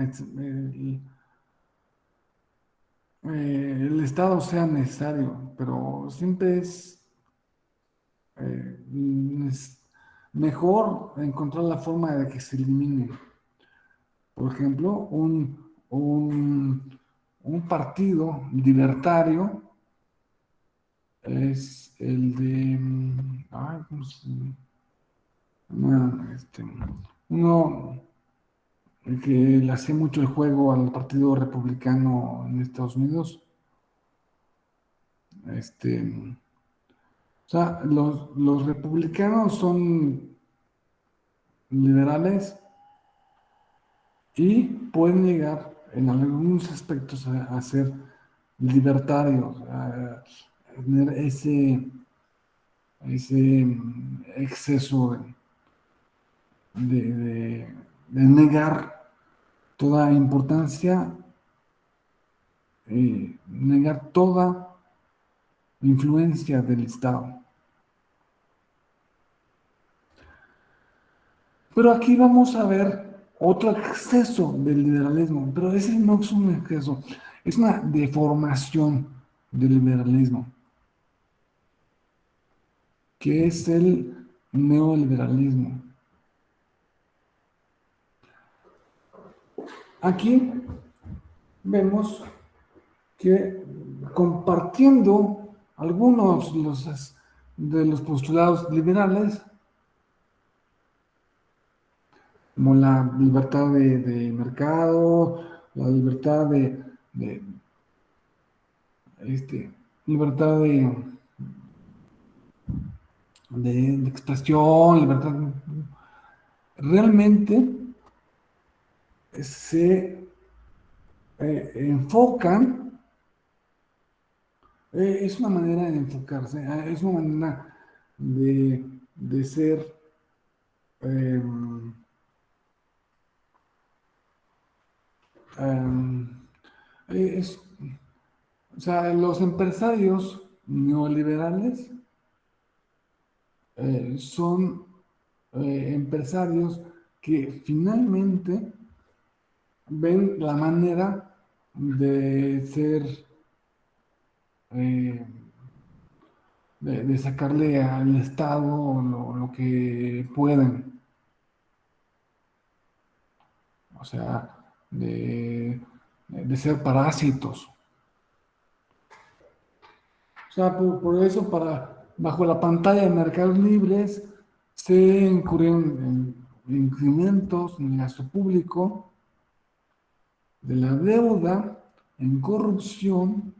el Estado sea necesario, pero siempre es mejor encontrar la forma de que se elimine. Por ejemplo, un partido libertario es el de, ay, ¿cómo se llama? Uno que le hacía mucho el juego al Partido Republicano en Estados Unidos. O sea, los republicanos son liberales y pueden llegar en algunos aspectos a ser libertarios, a tener ese exceso de negar. toda importancia, negar toda influencia del Estado. Pero aquí vamos a ver otro exceso del liberalismo, pero ese no es un exceso, es una deformación del liberalismo, que es el neoliberalismo. Aquí vemos que compartiendo algunos de los postulados liberales, como la libertad de mercado, la libertad de, libertad de expresión, libertad, realmente se enfocan, es una manera de enfocarse, es una manera de ser, eh, es, o sea, los empresarios neoliberales son empresarios que finalmente ven la manera de ser, eh, de sacarle al Estado lo que pueden, o sea, de ser parásitos. O sea, por eso, bajo la pantalla de mercados libres, se incurrieron en incrementos en el gasto público, de la deuda, en corrupción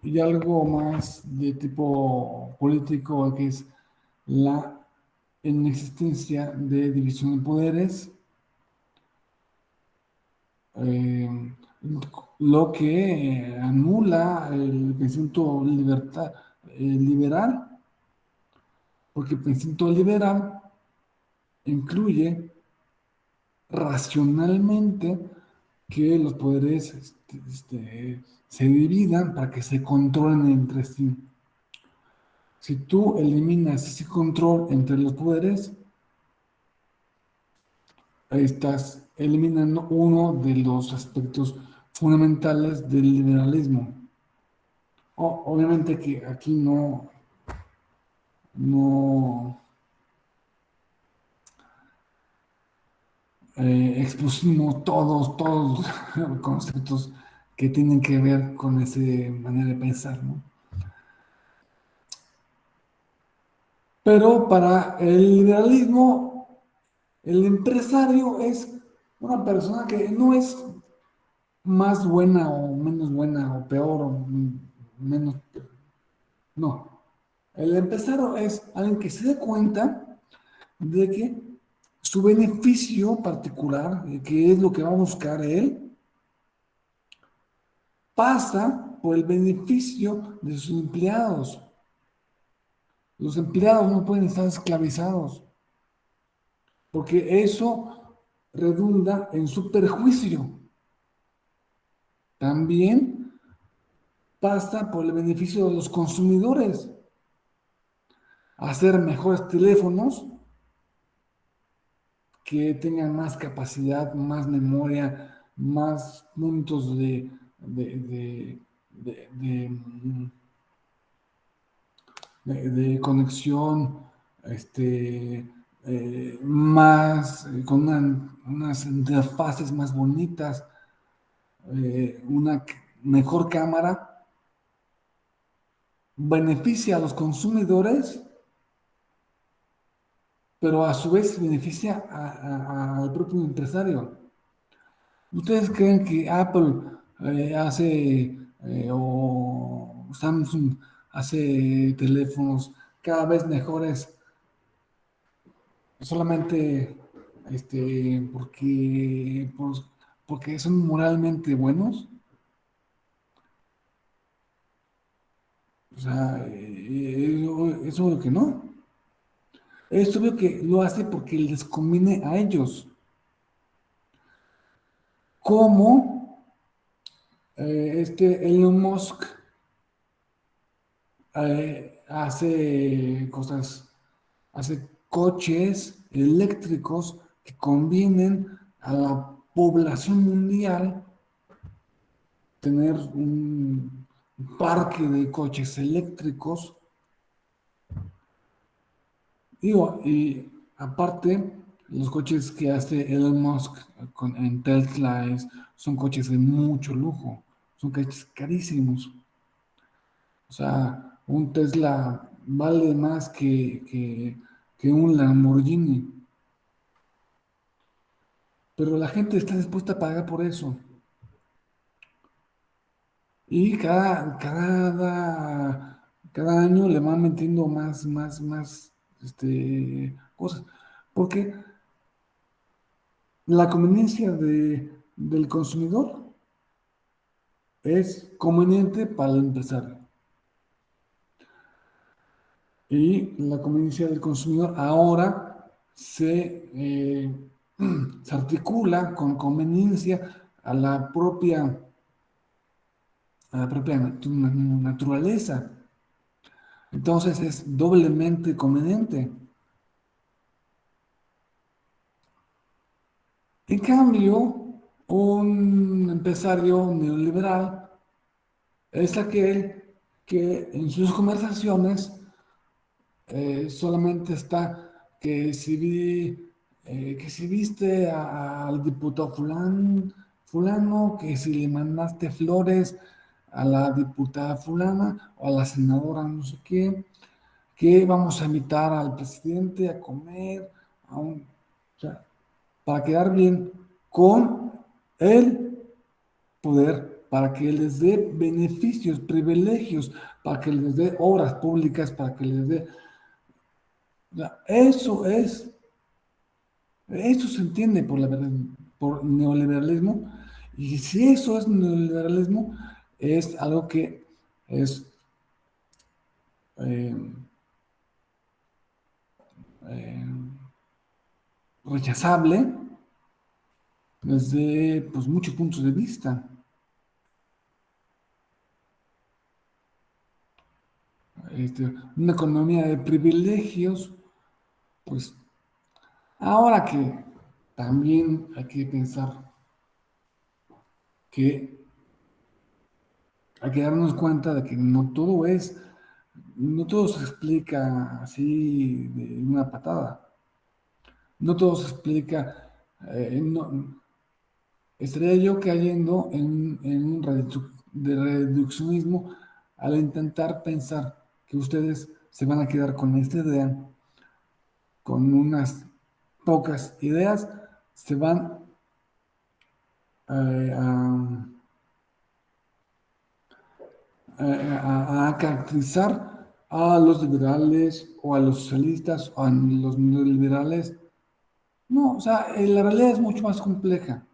y algo más de tipo político, que es la inexistencia de división de poderes, eh, lo que anula el pensamiento liberal, porque el pensamiento liberal incluye racionalmente que los poderes se dividan para que se controlen entre sí. Si tú eliminas ese control entre los poderes, estás eliminando uno de los aspectos fundamentales del liberalismo. Obviamente que aquí no expusimos todos los conceptos que tienen que ver con esa manera de pensar, ¿no? Pero para el liberalismo, el empresario es una persona que no es más buena o menos buena o peor o menos. No. El empresario es alguien que se dé cuenta de que su beneficio particular, que es lo que va a buscar él, pasa por el beneficio de sus empleados. Los empleados no pueden estar esclavizados, porque eso redunda en su perjuicio. También pasa por el beneficio de los consumidores. Hacer mejores teléfonos que tengan más capacidad, más memoria, más puntos de, de conexión, más, con unas interfaces más bonitas, una mejor cámara, beneficia a los consumidores, pero a su vez beneficia al propio empresario. ¿Ustedes creen que Apple o Samsung hace teléfonos cada vez mejores solamente porque son moralmente buenos? O sea, es obvio que no. Es obvio que lo hace porque les conviene a ellos. cómo Elon Musk hace cosas, hace coches eléctricos que convienen a la población mundial tener un parque de coches eléctricos. Digo, y aparte, los coches que hace Elon Musk en Tesla son coches de mucho lujo, son coches carísimos. O sea, un Tesla vale más que un Lamborghini. Pero la gente está dispuesta a pagar por eso. Y cada año le van metiendo más cosas. Porque la conveniencia del consumidor es conveniente para el empresario. Y la conveniencia del consumidor ahora se articula con conveniencia a la propia naturaleza. Entonces es doblemente conveniente. En cambio, un empresario neoliberal es aquel que en sus conversaciones solamente está que si viste al diputado fulano, que si le mandaste flores a la diputada fulana o a la senadora no sé qué, que vamos a invitar al presidente a comer, o sea, para quedar bien con el poder, para que les dé beneficios, privilegios, para que les dé obras públicas, para que les dé... O sea, eso se entiende por la verdad, por neoliberalismo, y si eso es neoliberalismo, es algo que es eh, eh, rechazable desde pues, muchos puntos de vista. Una economía de privilegios, pues ahora que también hay que pensar que hay que darnos cuenta de que no todo se explica así de una patada, no todo se explica, estaría yo cayendo en un de reduccionismo al intentar pensar que ustedes se van a quedar con esta idea, con unas pocas ideas, se van eh, a, a caracterizar a los liberales o a los socialistas o a los neoliberales. No, o sea, la realidad es mucho más compleja.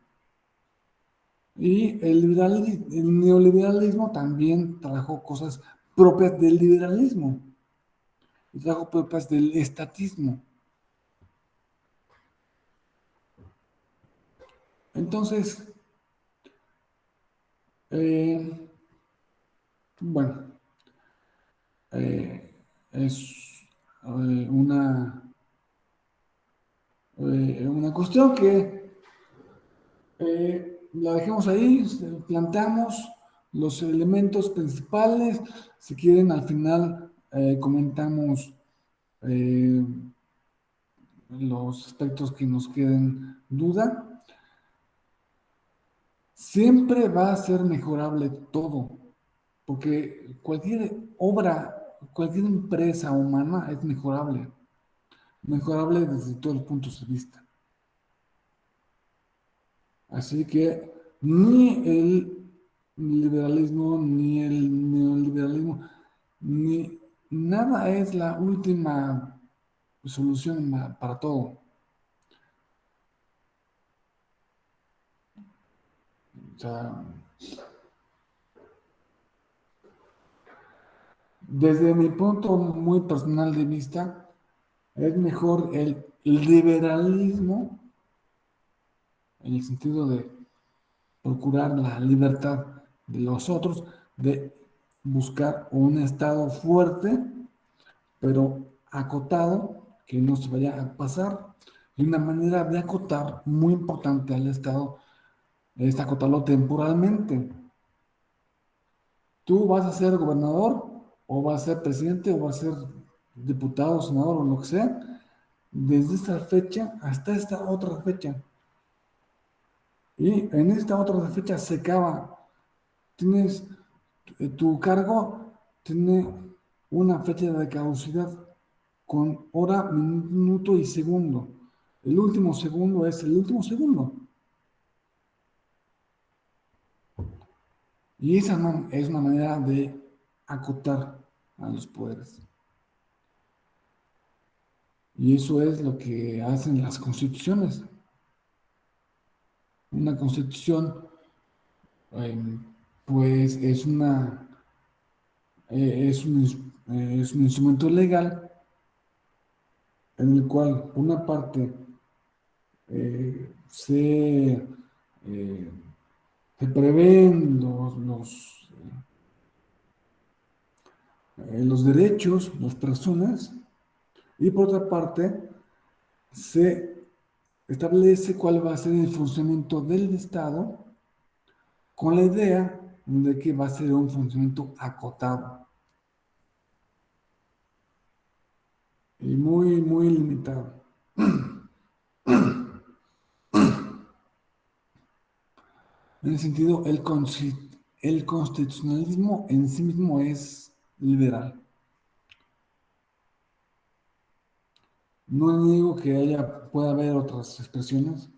Y el neoliberalismo también trajo cosas propias del liberalismo y trajo propias del estatismo. Entonces, eh, bueno, es una cuestión que la dejemos ahí, planteamos los elementos principales, si quieren al final comentamos eh, los aspectos que nos queden duda. Siempre va a ser mejorable todo, porque cualquier obra, cualquier empresa humana es mejorable desde todos los puntos de vista. Así que ni el liberalismo, ni el neoliberalismo, ni nada es la última solución para todo. O sea, desde mi punto muy personal de vista, es mejor el liberalismo en el sentido de procurar la libertad de los otros, de buscar un Estado fuerte, pero acotado, que no se vaya a pasar. Y una manera de acotar muy importante al Estado es acotarlo temporalmente. Tú vas a ser gobernador, o vas a ser presidente, o vas a ser diputado, senador, o lo que sea, desde esta fecha hasta esta otra fecha. Y en esta otra fecha se acaba. Tienes tu cargo, tiene una fecha de caducidad con hora, minuto y segundo. El último segundo es el último segundo. Y esa es una manera de acotar a los poderes. Y eso es lo que hacen las constituciones. Una constitución, eh, pues, es un instrumento legal en el cual una parte eh, se prevén los derechos, las personas, y por otra parte se establece cuál va a ser el funcionamiento del Estado con la idea de que va a ser un funcionamiento acotado y muy, muy limitado. En ese sentido, el constitucionalismo en sí mismo es liberal. No niego que pueda haber otras expresiones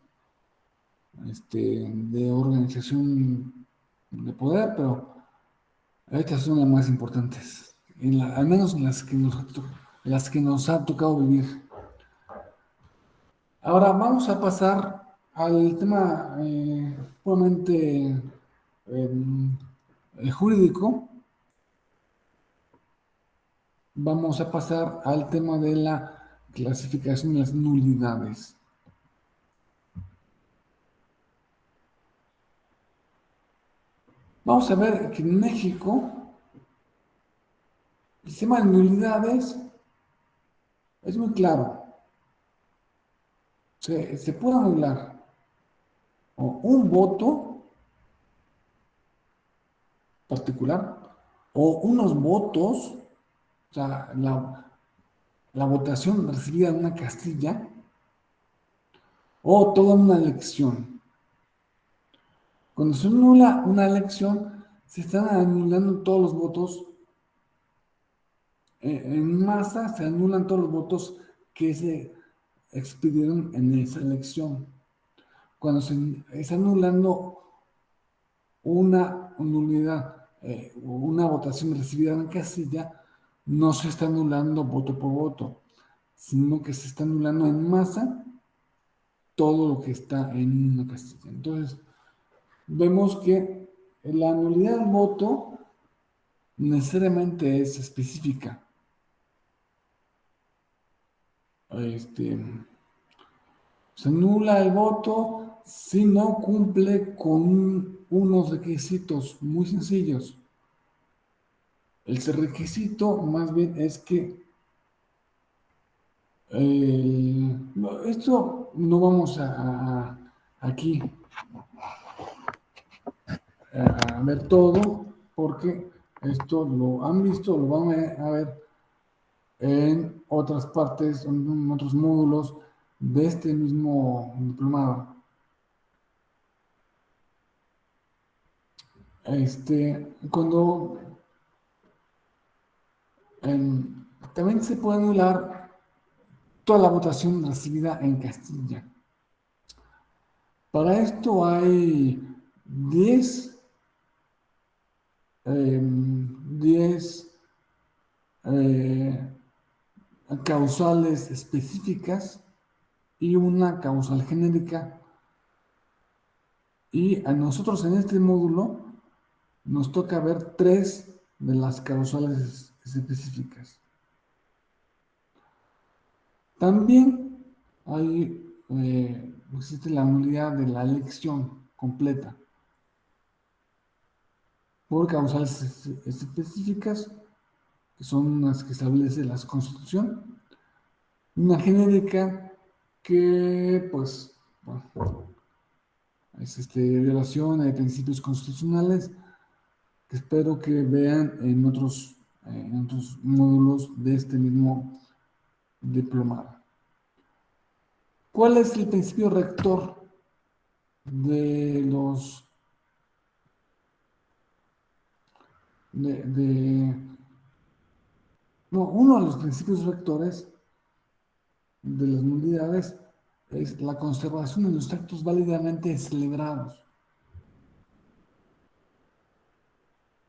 de organización de poder, pero estas son las más importantes, al menos en las que nos ha tocado vivir. Ahora vamos a pasar al tema puramente jurídico. Vamos a pasar al tema de la clasificación de las nulidades. Vamos a ver que en México el sistema de nulidades es muy claro. Se puede anular un voto particular o unos votos, o sea, la votación recibida en una casilla o toda una elección. Cuando se anula una elección, se están anulando todos los votos en masa, se anulan todos los votos que se expidieron en esa elección. Cuando se está anulando una nulidad, una votación recibida en casilla, no se está anulando voto por voto, sino que se está anulando en masa todo lo que está en una casilla. Entonces, vemos que la nulidad del voto necesariamente es específica. Este, Se anula el voto si no cumple con unos requisitos muy sencillos. El requisito más bien es que esto no vamos aquí a ver todo, porque esto lo han visto, lo van a ver en otras partes, en otros módulos de este mismo diplomado. Cuando también se puede anular toda la votación recibida en Castilla. Para esto hay 10 causales específicas y una causal genérica. Y a nosotros en este módulo nos toca ver 3 de las causales específicas. También existe la nulidad de la elección completa. por causales específicas, que son las que establece la Constitución. Una genérica que, pues, bueno, es violación de principios constitucionales que espero que vean en otros módulos de este mismo diplomado. ¿Cuál es el principio rector de los no, uno de los principios rectores de las nulidades es la conservación de los actos válidamente celebrados?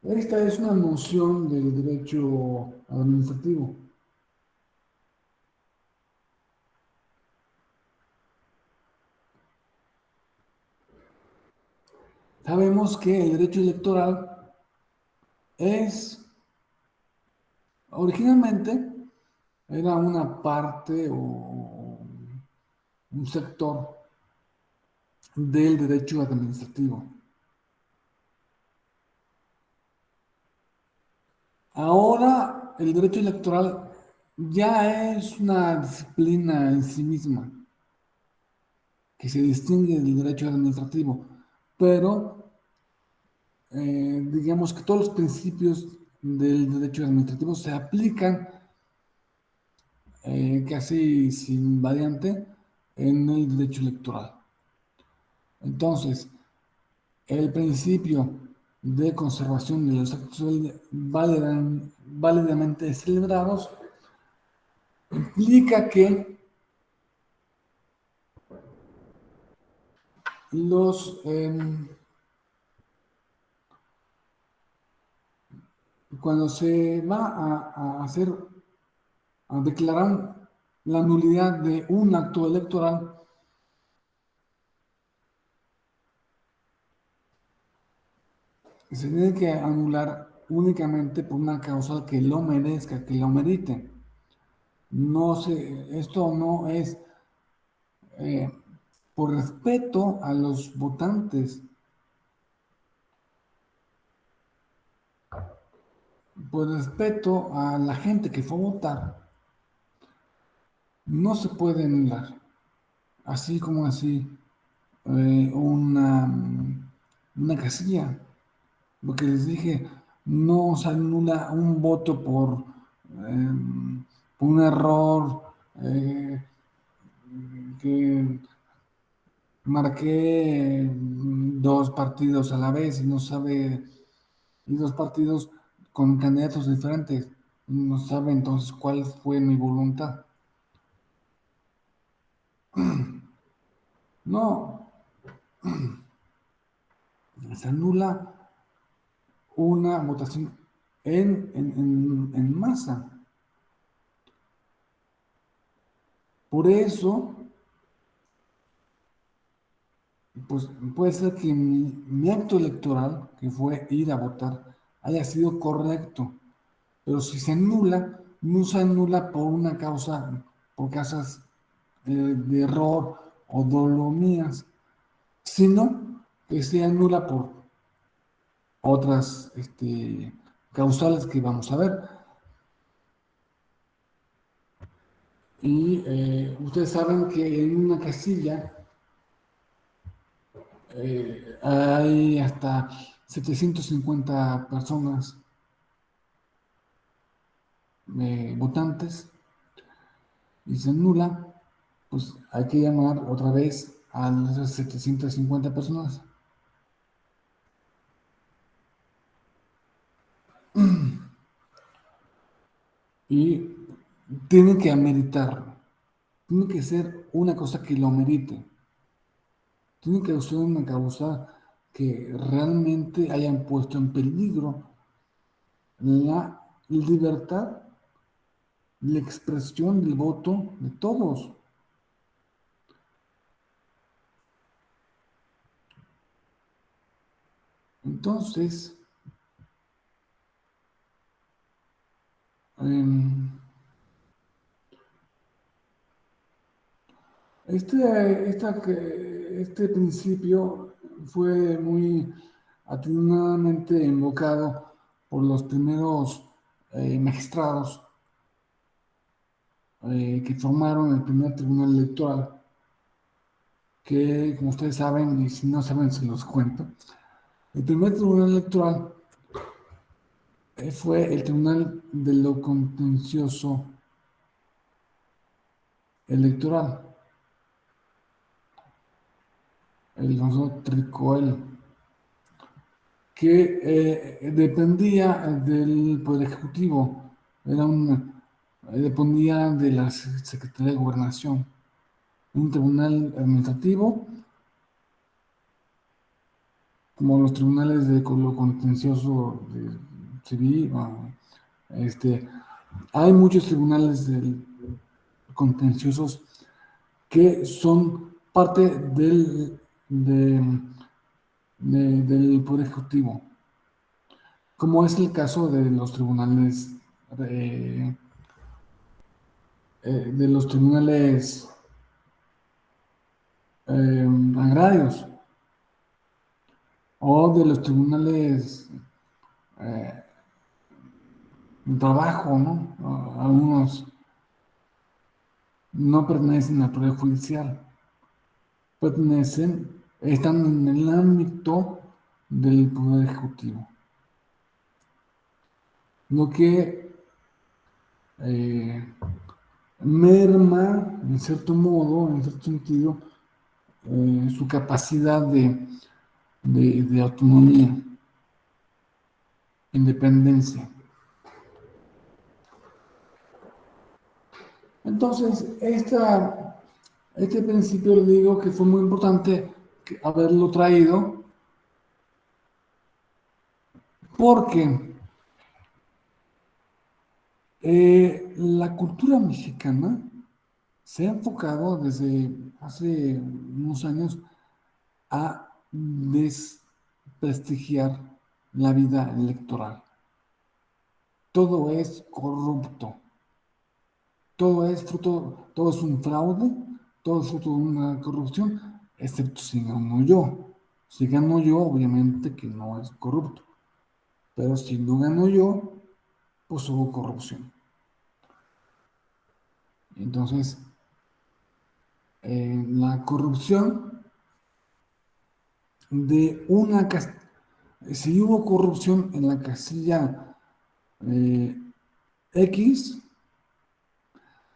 Esta es una noción del derecho administrativo. Sabemos que el derecho electoral es, originalmente, era una parte o un sector del derecho administrativo. Ahora el derecho electoral ya es una disciplina en sí misma, que se distingue del derecho administrativo, pero digamos que todos los principios del derecho administrativo se aplican casi sin variante en el derecho electoral. Entonces, el principio de conservación de los actos válidamente celebrados implica que los cuando se va a hacer, a declarar la nulidad de un acto electoral, se tiene que anular únicamente por una causa que lo merezca, que lo merite. Esto no es eh, por respeto a los votantes, por respeto a la gente que fue a votar, no se puede anular, así como así una casilla. Lo que les dije, no se anula un voto por un error que marqué dos partidos a la vez y no sabe, y dos partidos con candidatos diferentes, no sabe entonces cuál fue mi voluntad. No, se anula una votación en masa. Por eso, pues puede ser que mi acto electoral, que fue ir a votar, haya sido correcto, pero si se anula, no se anula por una causa, por causas de error o dolo mías, sino que se anula por otras causales que vamos a ver. Y ustedes saben que en una casilla hay hasta 750 personas votantes y se anula, pues hay que llamar otra vez a esas 750 personas. Y tiene que ameritarlo. Tiene que ser una cosa que lo amerite. Tiene que ser una causa que realmente hayan puesto en peligro la libertad, la expresión del voto de todos. Entonces, em, este principio fue muy atinadamente invocado por los primeros magistrados que formaron el primer tribunal electoral, que como ustedes saben, y si no saben se los cuento, el primer tribunal electoral fue el Tribunal de lo Contencioso Electoral, el famoso Tricoel, que dependía del Poder Ejecutivo, dependía de la Secretaría de Gobernación, un tribunal administrativo, como los tribunales de lo contencioso civil. Hay muchos tribunales contenciosos que son parte del Poder Ejecutivo, como es el caso de los tribunales eh, agrarios o de los tribunales eh, de trabajo, ¿no? Algunos no pertenecen al Poder Judicial, están en el ámbito del Poder Ejecutivo. Lo que merma, en cierto modo, en cierto sentido, su capacidad de autonomía, independencia. Entonces, este principio le digo que fue muy importante haberlo traído, porque la cultura mexicana se ha enfocado desde hace unos años a desprestigiar la vida electoral. Todo es corrupto, todo es un fraude, todo es fruto de una corrupción, excepto si gano yo. Si gano yo, obviamente que no es corrupto, pero si no gano yo, pues hubo corrupción. Entonces, la corrupción de una si hubo corrupción en la casilla X,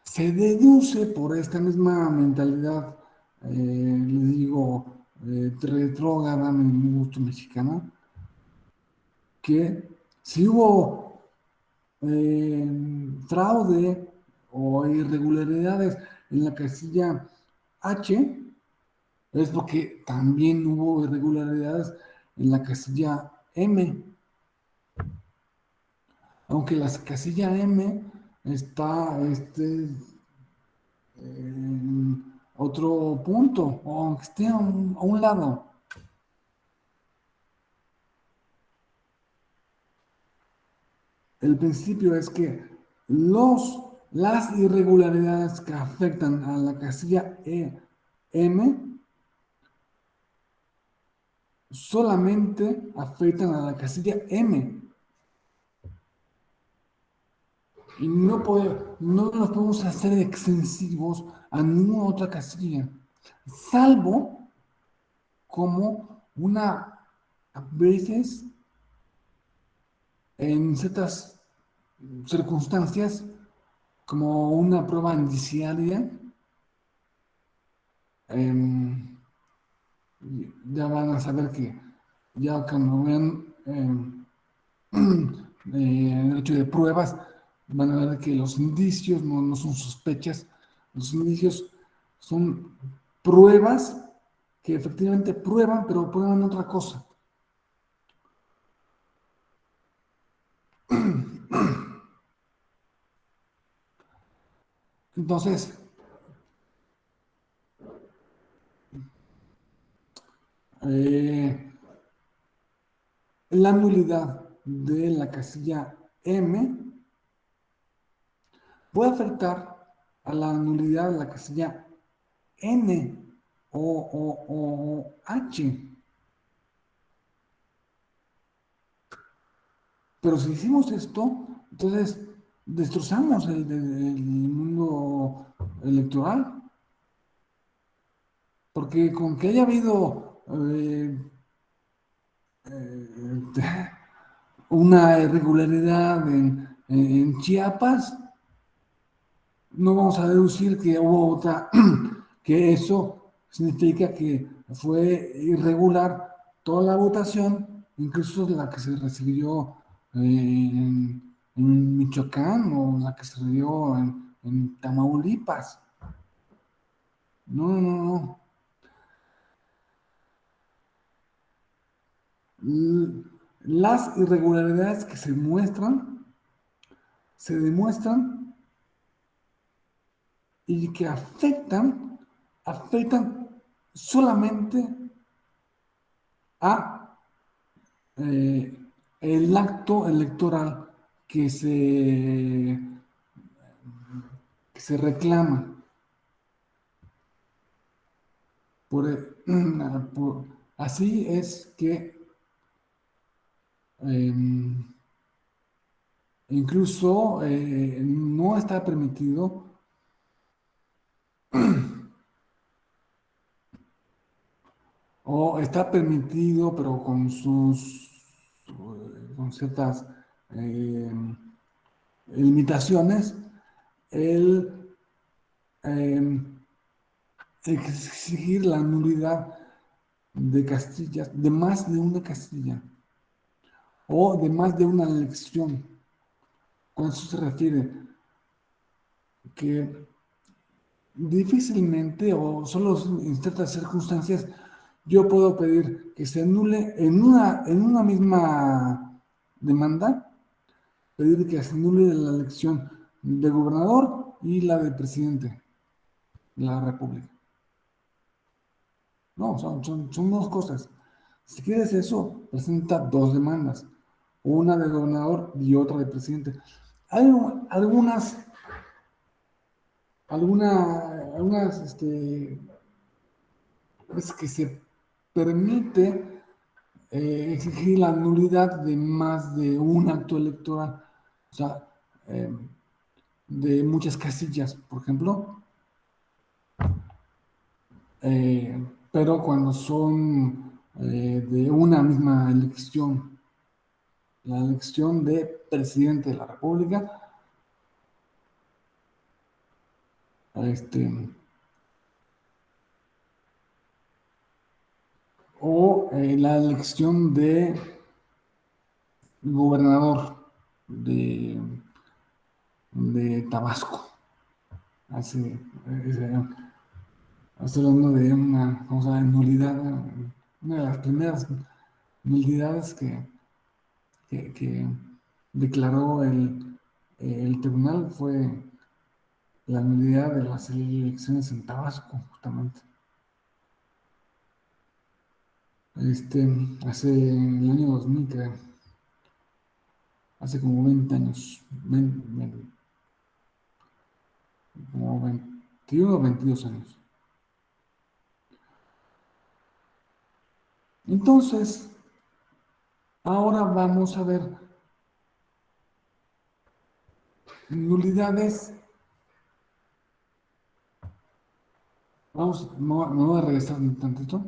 se deduce por esta misma mentalidad, le digo, retrógrada en el gusto mexicano, que si hubo fraude o irregularidades en la casilla H, es porque también hubo irregularidades en la casilla M, aunque la casilla M está en otro punto, o aunque esté a un lado. El principio es que las irregularidades que afectan a la casilla M solamente afectan a la casilla M. Y no nos podemos hacer extensivos a ninguna otra casilla, salvo como a veces, en ciertas circunstancias, como una prueba indiciaria, ya van a saber que ya cuando vean el hecho de pruebas, van a ver que los indicios no son sospechas, los indicios son pruebas que efectivamente prueban, pero prueban otra cosa. Entonces, la nulidad de la casilla M puede afectar a la nulidad de la casilla N o H. Pero si hicimos esto, entonces destrozamos el mundo electoral, porque con que haya habido una irregularidad en Chiapas, no vamos a deducir que hubo otra, que eso significa que fue irregular toda la votación, incluso la que se recibió en Michoacán o la que se recibió en Tamaulipas. No, no, no, no. Las irregularidades que se demuestran y que afectan solamente a eh, el acto electoral que que se reclama. Por, así es que incluso no está permitido o está permitido, pero con con ciertas eh, limitaciones, el eh, exigir la nulidad de castillas, de más de una castilla o de más de una elección. Con eso se refiere que difícilmente o solo en ciertas circunstancias yo puedo pedir que se anule en una misma demanda, pedir que se anule la elección de gobernador y la de presidente de la República. No, son dos cosas. Si quieres eso, presenta dos demandas, una de gobernador y otra de presidente. Hay algunas veces que se permite exigir la nulidad de más de un acto electoral, o sea, eh, de muchas casillas, por ejemplo, eh, pero cuando son de una misma elección, la elección de presidente de la República, este, o la elección de gobernador de, de Tabasco. Hace, estoy hablando de una, vamos a ver, nulidad, una de las primeras nulidades que declaró el tribunal fue la nulidad de las elecciones en Tabasco, justamente. Hace el año 2000, creo, hace como 20 años, como 21 o 22 años. Entonces, ahora vamos a ver nulidades. Me voy a regresar un tantito.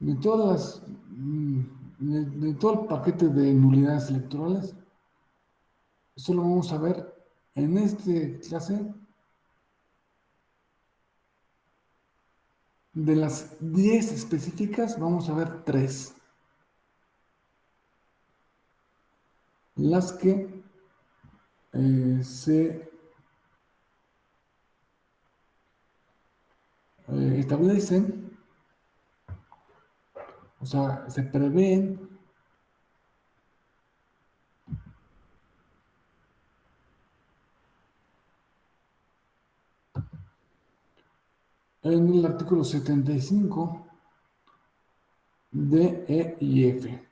De todas de todo el paquete de nulidades electorales, solo vamos a ver en esta clase de las 10 específicas, vamos a ver 3. Las que se establecen, o sea, se prevén en el artículo 75 D, E y F.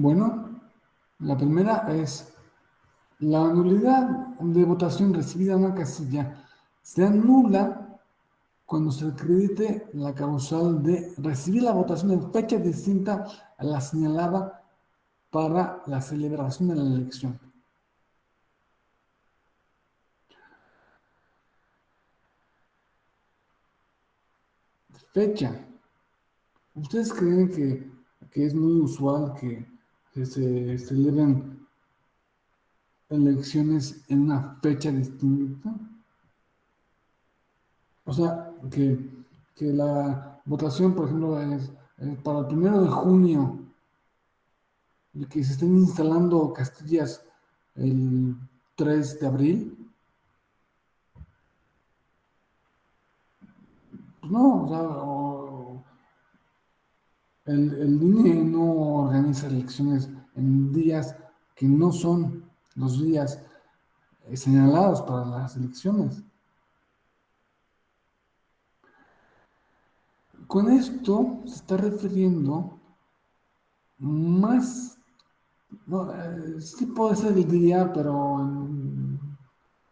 Bueno, la primera es la nulidad de votación recibida en una casilla se anula cuando se acredite la causal de recibir la votación en fecha distinta a la señalada para la celebración de la elección. Fecha. ¿Ustedes creen que es muy usual que se celebren elecciones en una fecha distinta? O sea, que la votación, por ejemplo, es para el 1 de junio y que se estén instalando castillas el 3 de abril. Pues no, o sea, el INE no organiza elecciones en días que no son los días señalados para las elecciones. Con esto se está refiriendo más, no, sí puede ser el día, pero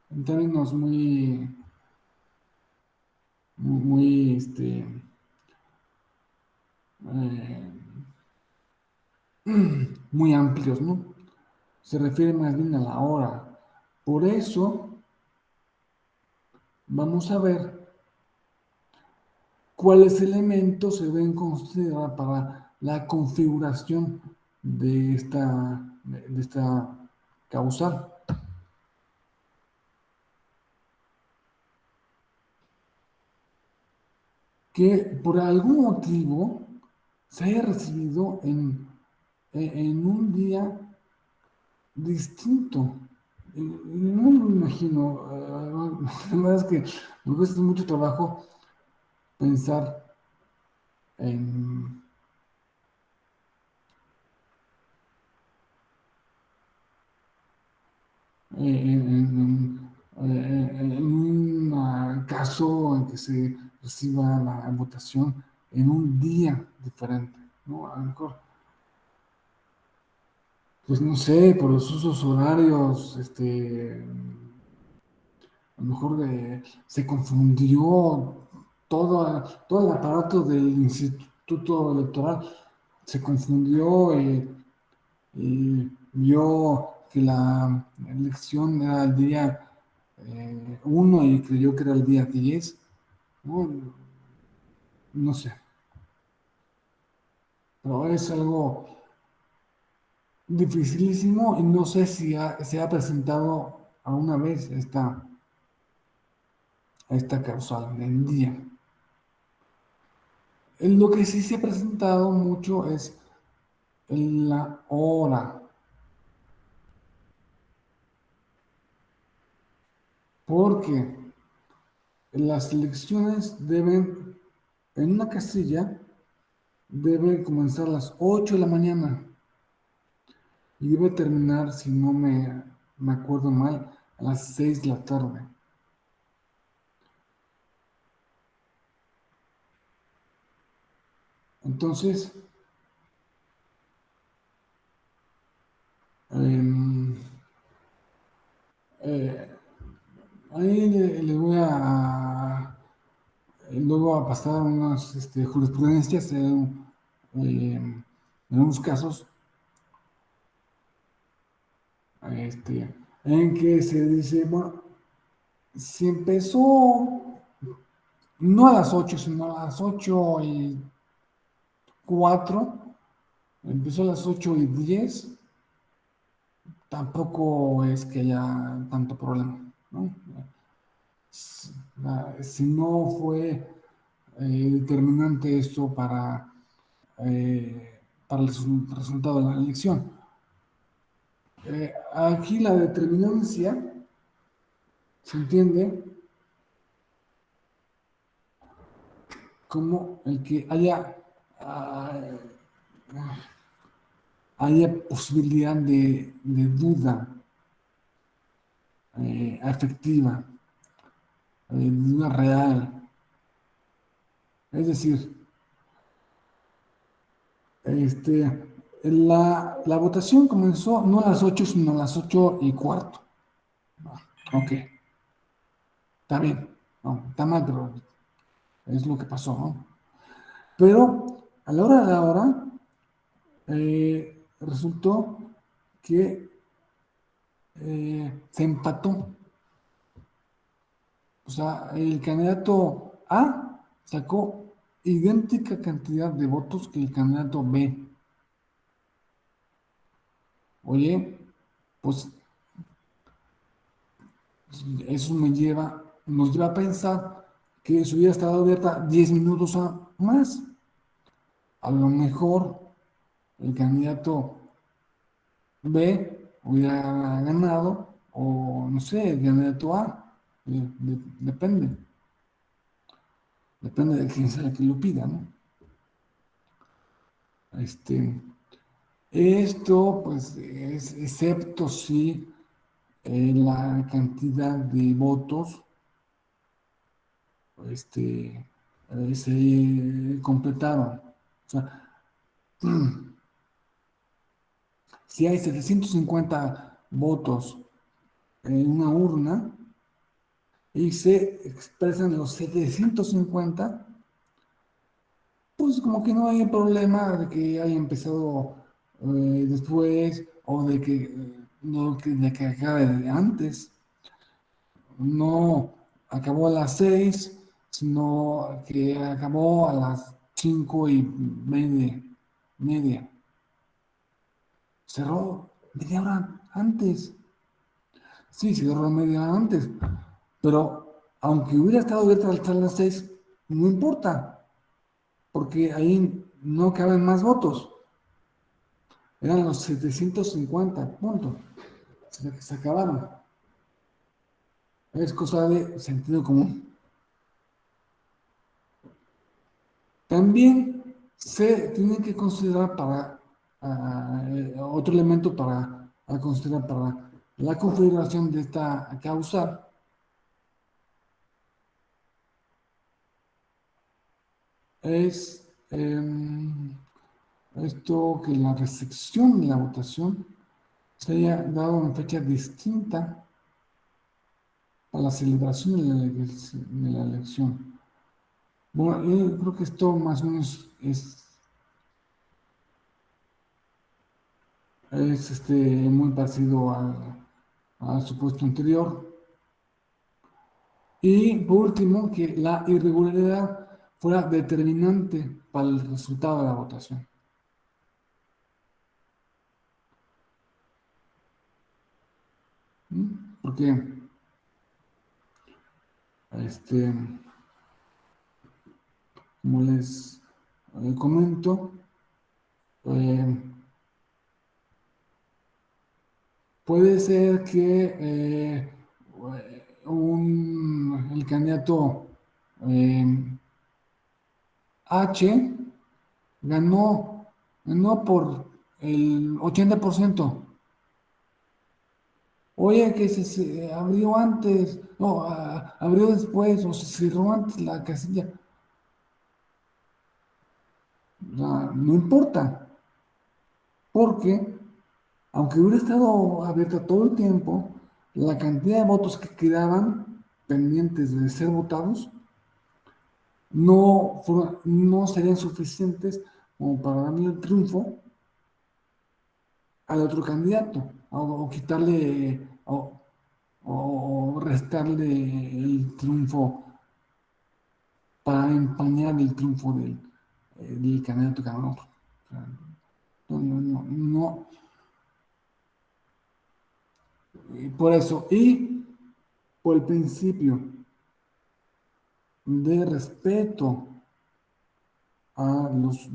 en términos eh, muy amplios, ¿no? Se refiere más bien a la hora. Por eso vamos a ver cuáles elementos se deben considerar para la configuración de esta causal. Que por algún motivo se haya recibido en un día distinto. No me imagino, la verdad es que me cuesta mucho trabajo pensar en, en un caso en que se reciba la votación en un día diferente, ¿no? A lo mejor, pues no sé, por los usos horarios, a lo mejor se confundió todo el aparato del Instituto Electoral, se confundió y vio que la elección era el día 1 y creyó que era el día 10, ¿no? No sé, pero es algo dificilísimo y no sé si se ha presentado alguna vez esta causal del día. Lo que sí se ha presentado mucho es la hora, porque las elecciones deben, en una casilla, debe comenzar a las 8 de la mañana y debe terminar, si no me acuerdo mal, a las 6 de la tarde. Entonces, em, eh, ahí le voy luego a pasar unas jurisprudencias en unos casos este, en que se dice, bueno, si empezó no a las 8 sino a las 8:04, empezó a las 8:10, tampoco es que haya tanto problema, ¿no? Si no fue determinante esto para el resultado de la elección. Aquí la determinancia se entiende como el que haya posibilidad de duda afectiva, de duda real. Es decir, La votación comenzó no a las 8, sino a las 8:15. Ok, está bien. No, está mal, pero es lo que pasó, ¿no? Pero a la hora de la hora, resultó que se empató. O sea, el candidato A sacó idéntica cantidad de votos que el candidato B. Oye, pues eso nos lleva a pensar que si hubiera estado abierta 10 minutos más, a lo mejor el candidato B hubiera ganado, o no sé, el candidato A, depende, depende de quién sea el que lo pida, ¿no? Este, esto, pues, es excepto si la cantidad de votos se completaron. O sea, si hay 750 votos en una urna y se expresan los 750, pues como que no hay problema de que haya empezado después o de que, no, de que acabe antes. No acabó a las 6, sino que acabó a las 5:30. Cerró media hora antes. Sí, cerró media hora antes. Pero aunque hubiera estado abierta hasta las 6, no importa, porque ahí no caben más votos. Eran los 750, punto. Se acabaron. Es cosa de sentido común. También se tiene que considerar otro elemento a considerar para la configuración de esta causa es esto que la recepción de la votación se haya dado en fecha distinta a la celebración de la elección. Bueno, yo creo que esto más o menos es muy parecido al supuesto anterior. Y por último, que la irregularidad fuera determinante para el resultado de la votación. Porque, este, como les comento, eh, puede ser que el candidato H ganó por el 80%. Oye, que se abrió antes, no, abrió después, o se cerró antes la casilla. O sea, no importa, porque aunque hubiera estado abierta todo el tiempo, la cantidad de votos que quedaban pendientes de ser votados no serían suficientes como para darle el triunfo al otro candidato, o quitarle o restarle el triunfo para empañar el triunfo del candidato ganador. O sea, no, por eso, y por el principio de respeto a los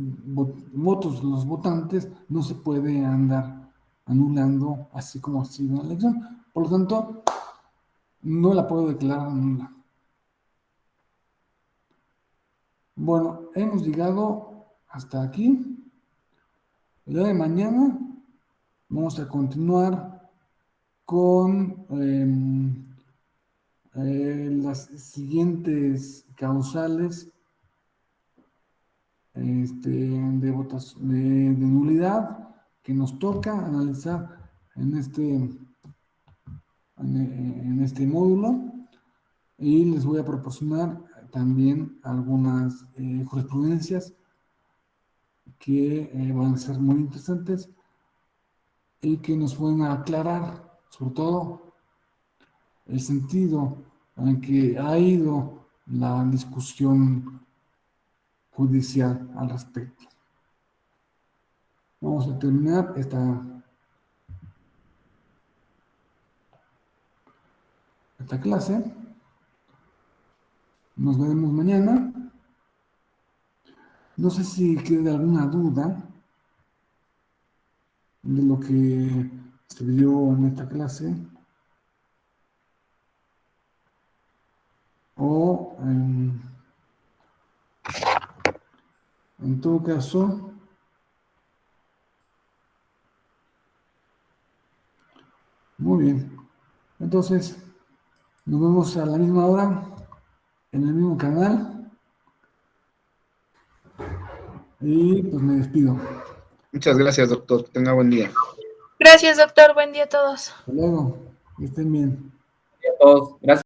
votos de los votantes, no se puede andar anulando así como ha sido una elección. Por lo tanto, no la puedo declarar nula. Bueno, hemos llegado hasta aquí. El día de mañana vamos a continuar con las siguientes causales de nulidad que nos toca analizar en este módulo, y les voy a proporcionar también algunas jurisprudencias que van a ser muy interesantes y que nos pueden aclarar, sobre todo, el sentido en que ha ido la discusión judicial al respecto. Vamos a terminar esta clase. Nos veremos mañana. No sé si queda alguna duda de lo que se vio en esta clase, o en todo caso, muy bien. Entonces, nos vemos a la misma hora, en el mismo canal, y pues me despido. Muchas gracias, doctor. Tenga buen día. Gracias, doctor. Buen día a todos. Hasta luego, que estén bien. A todos, gracias.